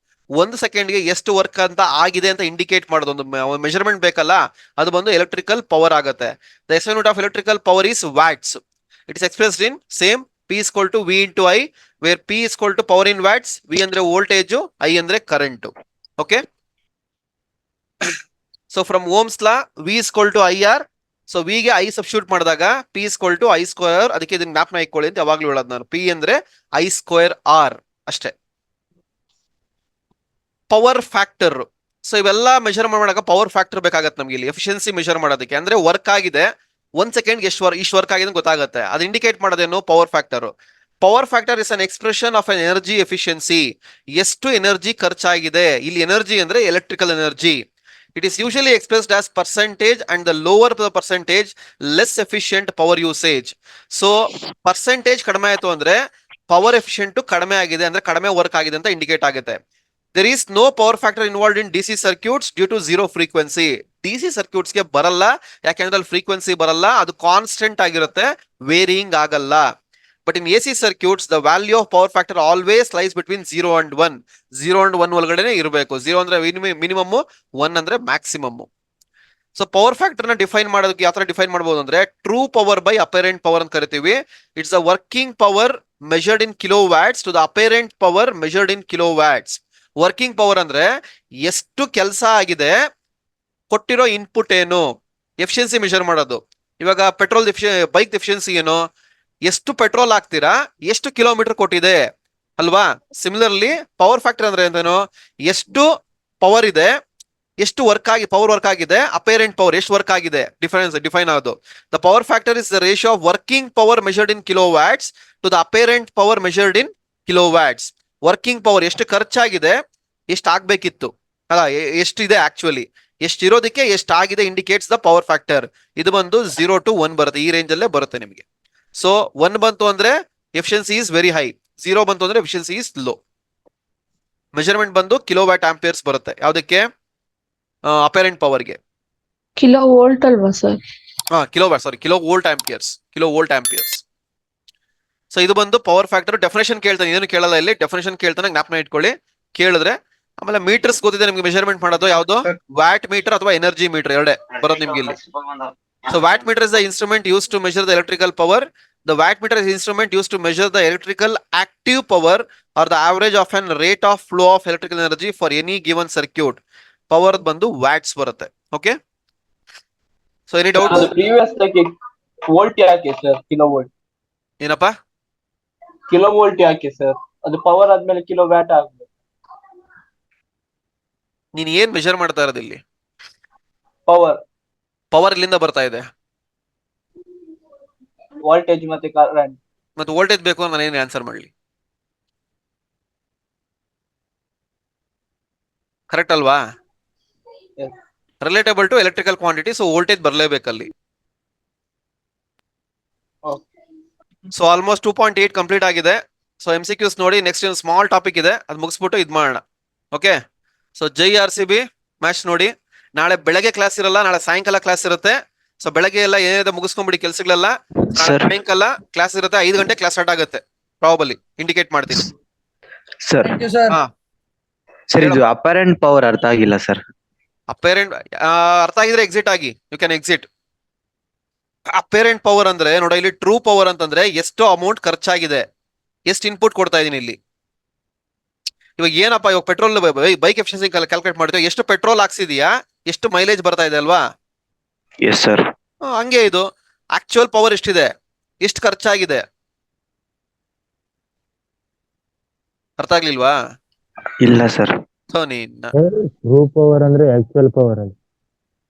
1 ಸೆಕೆಂಡ್ಗೆ ಎಷ್ಟು ವರ್ಕ್ ಅಂತ ಆಗಿದೆ ಅಂತ ಇಂಡಿಕೇಟ್ ಮಾಡೋದು, ಒಂದು ಮೆಜರ್ಮೆಂಟ್ ಬೇಕಲ್ಲ, ಅದು ಬಂದು ಎಲೆಕ್ಟ್ರಿಕಲ್ ಪವರ್ ಆಗುತ್ತೆ. The SI unit of electrical power is watts. It is expressed in same P is equal to V into I, where P is equal to power in watts, V ಅಂದ್ರೆ voltage, I ಅಂದ್ರೆ current. Okay, so from ohm's law V is equal to IR. ಸೊ V ಗೆ I substitute ಮಾಡಿದಾಗ P is equal to I square. ಅದಕ್ಕೆ ಇದನ್ನ ಜ್ಞಾಪನ ಇಟ್ಕೊಳ್ಳಿ ಅಂತ ಯಾವಾಗ್ಲೂ ಹೇಳೋದು ನಾನು. P ಅಂದ್ರೆ I ಸ್ಕ್ವೇರ್ R ಅಷ್ಟೇ. Power factor. ಸೊ ಇವೆಲ್ಲ ಮೆಜರ್ ಮಾಡಾಗ ಪವರ್ ಫ್ಯಾಕ್ಟರ್ ಬೇಕಾಗತ್ತೆ ನಮ್ಗೆ ಇಲ್ಲಿ ಎಫಿಷಿಯನ್ಸಿ ಮೆಜರ್ ಮಾಡೋದಕ್ಕೆ. ಅಂದ್ರೆ ವರ್ಕ್ ಆಗಿದೆ 1 ಸೆಕೆಂಡ್ ಇಷ್ಟು ವರ್ಕ್ ಆಗಿದೆ ಅಂತ ಗೊತ್ತಾಗುತ್ತೆ. ಅದು ಇಂಡಿಕೇಟ್ ಮಾಡೋದೇನು? Power factor. Power factor is an expression of an energy efficiency. ಎಷ್ಟು ಎನರ್ಜಿ ಖರ್ಚಾಗಿದೆ, ಇಲ್ಲಿ ಎನರ್ಜಿ ಅಂದ್ರೆ electrical energy. It is usually expressed as percentage and the lower the percentage less efficient power usage. So percentage ಕಡಿಮೆ ಆಯ್ತು ಅಂದ್ರೆ power efficient ಕಡಿಮೆ ಆಗಿದೆ ಅಂದ್ರೆ ಕಡಿಮೆ ವರ್ಕ್ ಆಗಿದೆ ಅಂತ ಇಂಡಿಕೇಟ್ ಆಗುತ್ತೆ. There is no power factor involved in DC circuits due to zero frequency. DC circuits ಗೆ ಬರಲ್ಲ, ಯಾಕೆಂದ್ರೆ ಅಲ್ಲಿ ಫ್ರೀಕ್ವೆನ್ಸಿ ಬರಲ್ಲ, ಅದು ಕಾನ್ಸ್ಟೆಂಟ್ ಆಗಿರುತ್ತೆ, ವೇರಿಯಿಂಗ್ ಆಗಲ್ಲ. But in AC circuits the value of power factor always lies between 0 and 1. 0 and 1 ಒಳಗಡೆನೆ ಇರಬೇಕು. 0 ಅಂದ್ರೆ ಮಿನಿಮಮ್, 1 ಅಂದ್ರೆ ಮ್ಯಾಕ್ಸಿಮಮ್. ಸೊ ಪವರ್ ಫ್ಯಾಕ್ಟರ್ ನ ಡಿಫೈನ್ ಮಾಡೋದಕ್ಕೆ ಯಾವ ತರ ಡಿಫೈನ್ ಮಾಡಬಹುದು ಅಂದ್ರೆ true power by apparent power ಅಂತ ಕರಿತೀವಿ. It's a working power measured in kilo watts to the apparent power measured in kilo watts. Working power ಅಂದ್ರೆ ಎಷ್ಟು ಕೆಲಸ ಆಗಿದೆ, ಕೊಟ್ಟಿರೋ ಇನ್ಪುಟ್ ಏನು, ಎಫಿಷಿಯನ್ಸಿ ಮೆಜರ್ ಮಾಡೋದು. ಇವಾಗ ಪೆಟ್ರೋಲ್ ಬೈಕ್ ಎಫಿಷಿಯನ್ಸಿ ಏನು, ಎಷ್ಟು ಪೆಟ್ರೋಲ್ ಹಾಕ್ತೀರಾ, ಎಷ್ಟು ಕಿಲೋಮೀಟರ್ ಕೊಟ್ಟಿದೆ ಅಲ್ವಾ. ಸಿಮಿಲರ್ಲಿ ಪವರ್ ಫ್ಯಾಕ್ಟರ್ ಅಂದ್ರೆ ಏನು, ಎಷ್ಟು ಪವರ್ ಇದೆ, ಎಷ್ಟು ಪವರ್ ವರ್ಕ್ ಆಗಿದೆ, ಅಪೇರೆಂಟ್ ಪವರ್ ಎಷ್ಟು ವರ್ಕ್ ಆಗಿದೆ, ಡಿಫೈನ್ ಆಗೋದು. The power factor is the ratio of working power measured in kilo watts to the apparent power measured in kilo watts. Working power ಎಷ್ಟು ಖರ್ಚಾಗಿದೆ, ಎಷ್ಟು ಆಗ್ಬೇಕಿತ್ತು ಅಲ್ಲ, ಎಷ್ಟಿದೆ ಆಕ್ಚುಲಿ, ಎಷ್ಟಿರೋದಕ್ಕೆ ಎಷ್ಟಾಗಿದೆ ಇಂಡಿಕೇಟ್ಸ್ ದ ಪವರ್ ಫ್ಯಾಕ್ಟರ್. ಇದು ಬಂದು 0 to 1 ಬರುತ್ತೆ, ಈ ರೇಂಜ್ ಅಲ್ಲೇ ಬರುತ್ತೆ ನಿಮಗೆ. ಸೊ 1 ಬಂತು ಅಂದ್ರೆ ಎಫಿಷಿಯನ್ಸಿ ಇಸ್ ವೆರಿ ಹೈ, 0 ಬಂತು ಅಂದ್ರೆ ಎಫಿಷಿಯನ್ಸಿ ಇಸ್ ಲೋ. ಮೆಜರ್ಮೆಂಟ್ ಬಂದು ಕಿಲೋ ವ್ಯಾಟ್ ಆಂಪಿಯರ್ಸ್ ಬರುತ್ತೆ. ಯಾವ್ದಕ್ಕೆ? ಅಪೇರೆಂಟ್ ಪವರ್ಗೆ. ಕಿಲೋ ವೋಲ್ಟ್ ಅಲ್ವಾ sir? Kilo volt amperes. So ಇದು ಬಂದು ಪವರ್ ಫ್ಯಾಕ್ಟರ್. ಡೆಫಿನೇಷನ್ ಕೇಳ್ತಾನೆ, ಏನು ಕೇಳಲ್ಲ ಇಲ್ಲಿ, ಡೆಫಿನೇಷನ್ ಕೇಳ್ತಾನೆ, ಜ್ಞಾಪನ ಇಟ್ಕೊಳ್ಳಿ. ಕೇಳಿದ್ರೆ ಆಮೇಲೆ ಮೀಟರ್ಸ್ ಗೊತ್ತಿದೆ ನಿಮ್ಗೆ, ಮೆಜರ್ಮೆಂಟ್ ಮಾಡೋದು ಯಾವ್ದು, ವ್ಯಾಟ್ ಮೀಟರ್ ಅಥವಾ ಎನರ್ಜಿ ಮೀಟರ್ ಎರಡೇ ಬರೋದು ನಿಮ್ಗೆ ಇಲ್ಲಿ. So watt meter is the instrument use to measure the electrical power. The watt meter is instrument use to measure the electrical active power or the average of an rate of flow of electrical energy for any given circuit. Power ಬಂದು watts ಬರುತ್ತೆ. Okay, so any doubt? Previous volt ಯಾಕೆ sir? Kilo volt ಏನಪ್ಪಾ? Kilo volt ಯಾಕೆ sir? ಅದು power ಆದ್ಮೇಲೆ kilo watt ಆಗ್ಬೇಕು. ನೀನ್ ಏನ್ ಮೆಜರ್ ಮಾಡ್ತಾ ಇರೋದು ಇಲ್ಲಿ? ಪವರ್ ಇಲ್ಲಿಂದ ಬರ್ತಾ ಇದೆ, ವೋಲ್ಟೇಜ್ ಮತ್ತೆ ಕರೆಂಟ್. ಮತ್ತೆ ವೋಲ್ಟೇಜ್ ಬೇಕು ಅಂದ್ರೆ ನಾನು ಏನ್ ಆನ್ಸರ್ ಮಾಡ್ಲಿ? ಕರೆಕ್ಟ್ ಅಲ್ವಾ? Yes. Relatable to electrical quantity, so voltage ಬರಲೇಬೇಕಲ್ಲಿ. ಸೊ ಆಲ್ಮೋಸ್ಟ್ 2.8 ಕಂಪ್ಲೀಟ್ ಆಗಿದೆ. ಸೊ MCQs ನೋಡಿ. ನೆಕ್ಸ್ಟ್ ಒಂದು ಸ್ಮಾಲ್ ಟಾಪಿಕ್ ಇದೆ, ಅದು ಮುಗಿಸ್ಬಿಟ್ಟು ಇದು ಮಾಡೋಣ. ಓಕೆ, ಸೊ ಜೈ RCB ಮ್ಯಾಚ್ ನೋಡಿ. ನಾಳೆ ಬೆಳಗ್ಗೆ ಕ್ಲಾಸ್ ಇರಲ್ಲ, ನಾಳೆ ಸಾಯಂಕಾಲ ಕ್ಲಾಸ್ ಇರುತ್ತೆ. ಸೊ ಬೆಳಗ್ಗೆ ಎಲ್ಲ ಏನಿದೆ ಮುಗಿಸ್ಕೊಂಡ್ಬಿಡಿ ಕೆಲಸಗಳೆಲ್ಲ. ಸಾಯಂಕಾಲ ಕ್ಲಾಸ್ ಇರುತ್ತೆ, 5 ಗಂಟೆ ಕ್ಲಾಸ್ ಸ್ಟಾರ್ಟ್ ಆಗುತ್ತೆ ಪ್ರಾಬಲಿ, ಇಂಡಿಕೇಟ್ ಮಾಡ್ತೀನಿ. ಸರ್ ಹಾ ಸರ್, ಇದು ಅಪರೆಂಟ್ ಪವರ್ ಅರ್ಥ ಆಗಿಲ್ಲ ಸರ್. ಅಪೇರೆಂಟ್ ಅರ್ಥ ಆಗಿದ್ರೆ ಎಕ್ಸಿಟ್ ಆಗಿ, you can exit. Apparent power ಅಂದ್ರೆ ನೋಡ, ಇಲ್ಲಿ ಟ್ರೂ ಪವರ್ ಅಂತಂದ್ರೆ ಎಷ್ಟು ಅಮೌಂಟ್ ಖರ್ಚಾಗಿದೆ, ಎಷ್ಟು ಇನ್ಪುಟ್ ಕೊಡ್ತಾ ಇದೀನಿ ಇಲ್ಲಿ. ಇವಾಗ ಏನಪ್ಪಾ, ಇವಾಗ ಪೆಟ್ರೋಲ್ ಬೈಕ್ ಎಫಿಷಿಯನ್ಸಿ ಕ್ಯಾಲ್ಕುಲೇಟ್ ಮಾಡ್ತೀವಿ, ಎಷ್ಟು ಪೆಟ್ರೋಲ್ ಹಾಕ್ಸಿದೀಯಾ, ಎಷ್ಟು ಮೈಲೇಜ್ ಬರ್ತಾ ಇದೆ ಅಲ್ವಾ. Yes sir. ಹಂಗೆ ಇದು ಆಕ್ಚುಯಲ್ ಪವರ್ ಎಷ್ಟಿದೆ, ಎಷ್ಟು ಖರ್ಚಾಗಿದೆ. ಅರ್ಥ ಆಗ್ಲಿಲ್ವಾ? ಇಲ್ಲ ಸರ್. ಸೊ ನೀನ್ ಟ್ರೂ ಪವರ್ ಅಂದ್ರೆ ಆಕ್ಚುಯಲ್ ಪವರ್ ಅಂತ.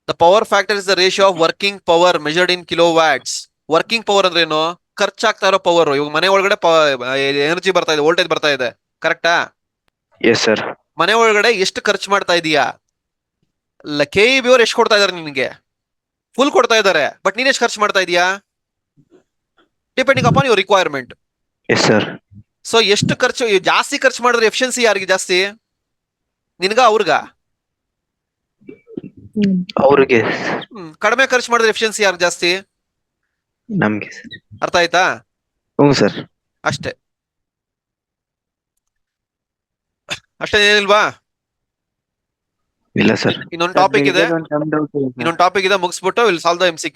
The power factor is the ratio of working power measured in kilo watts. Working power ಅಂದ್ರೆ ಏನು, ಖರ್ಚಾಗ್ತಾ ಇರೋ ಪವರ್. ಇವಾಗ ಮನೆ ಒಳಗಡೆ ಎನರ್ಜಿ ಬರ್ತಾ ಇದೆ, ವೋಲ್ಟೇಜ್ ಬರ್ತಾ ಇದೆ, ಕರೆಕ್ಟಾ? Yes sir. ಮನೆ ಒಳಗಡೆ ಎಷ್ಟು ಖರ್ಚು ಮಾಡ್ತಾ ಇದೀಯಾ? KEB ಅವ್ರು ಎಷ್ಟು ಕೊಡ್ತಾ ಇದಾರೆ ನಿನ್ಗೆ? ಫುಲ್ ಕೊಡ್ತಾ ಇದಾರೆ, ಬಟ್ ನೀನ್ ಎಷ್ಟು ಖರ್ಚು ಮಾಡ್ತಾ ಇದೀಯಾ? Depending upon your requirement. Yes sir. So ಎಷ್ಟು ಖರ್ಚು, ಜಾಸ್ತಿ ಖರ್ಚು ಮಾಡಿದ್ರೆ ಎಫಿಷಿಯನ್ಸಿ ಯಾರಿಗೆ ಜಾಸ್ತಿ, ನಿನ್ಗ ಅವ್ರಿಗ? ಅವ್ರಿಗೆ. ಕಡಿಮೆ ಖರ್ಚು ಮಾಡಿದ್ರೆ ಎಫಿಷಿಯನ್ಸಿ ಯಾರು ಜಾಸ್ತಿ? ನಮ್ಗೆ. ಅರ್ಥ ಆಯ್ತಾ? ಹ್ಞೂ ಸರ್. ಅಷ್ಟೇ ಏನಿಲ್ವಾ? ಇಲ್ಲ ಸರ್. ಇನ್ನೊಂದು ಟಾಪಿಕ್ ಇದೆ, ಮುಗಿಸ್ಬಿಟ್ಟು ವಿಲ್ ಸಾಲ್ವ್ ದ MCQ.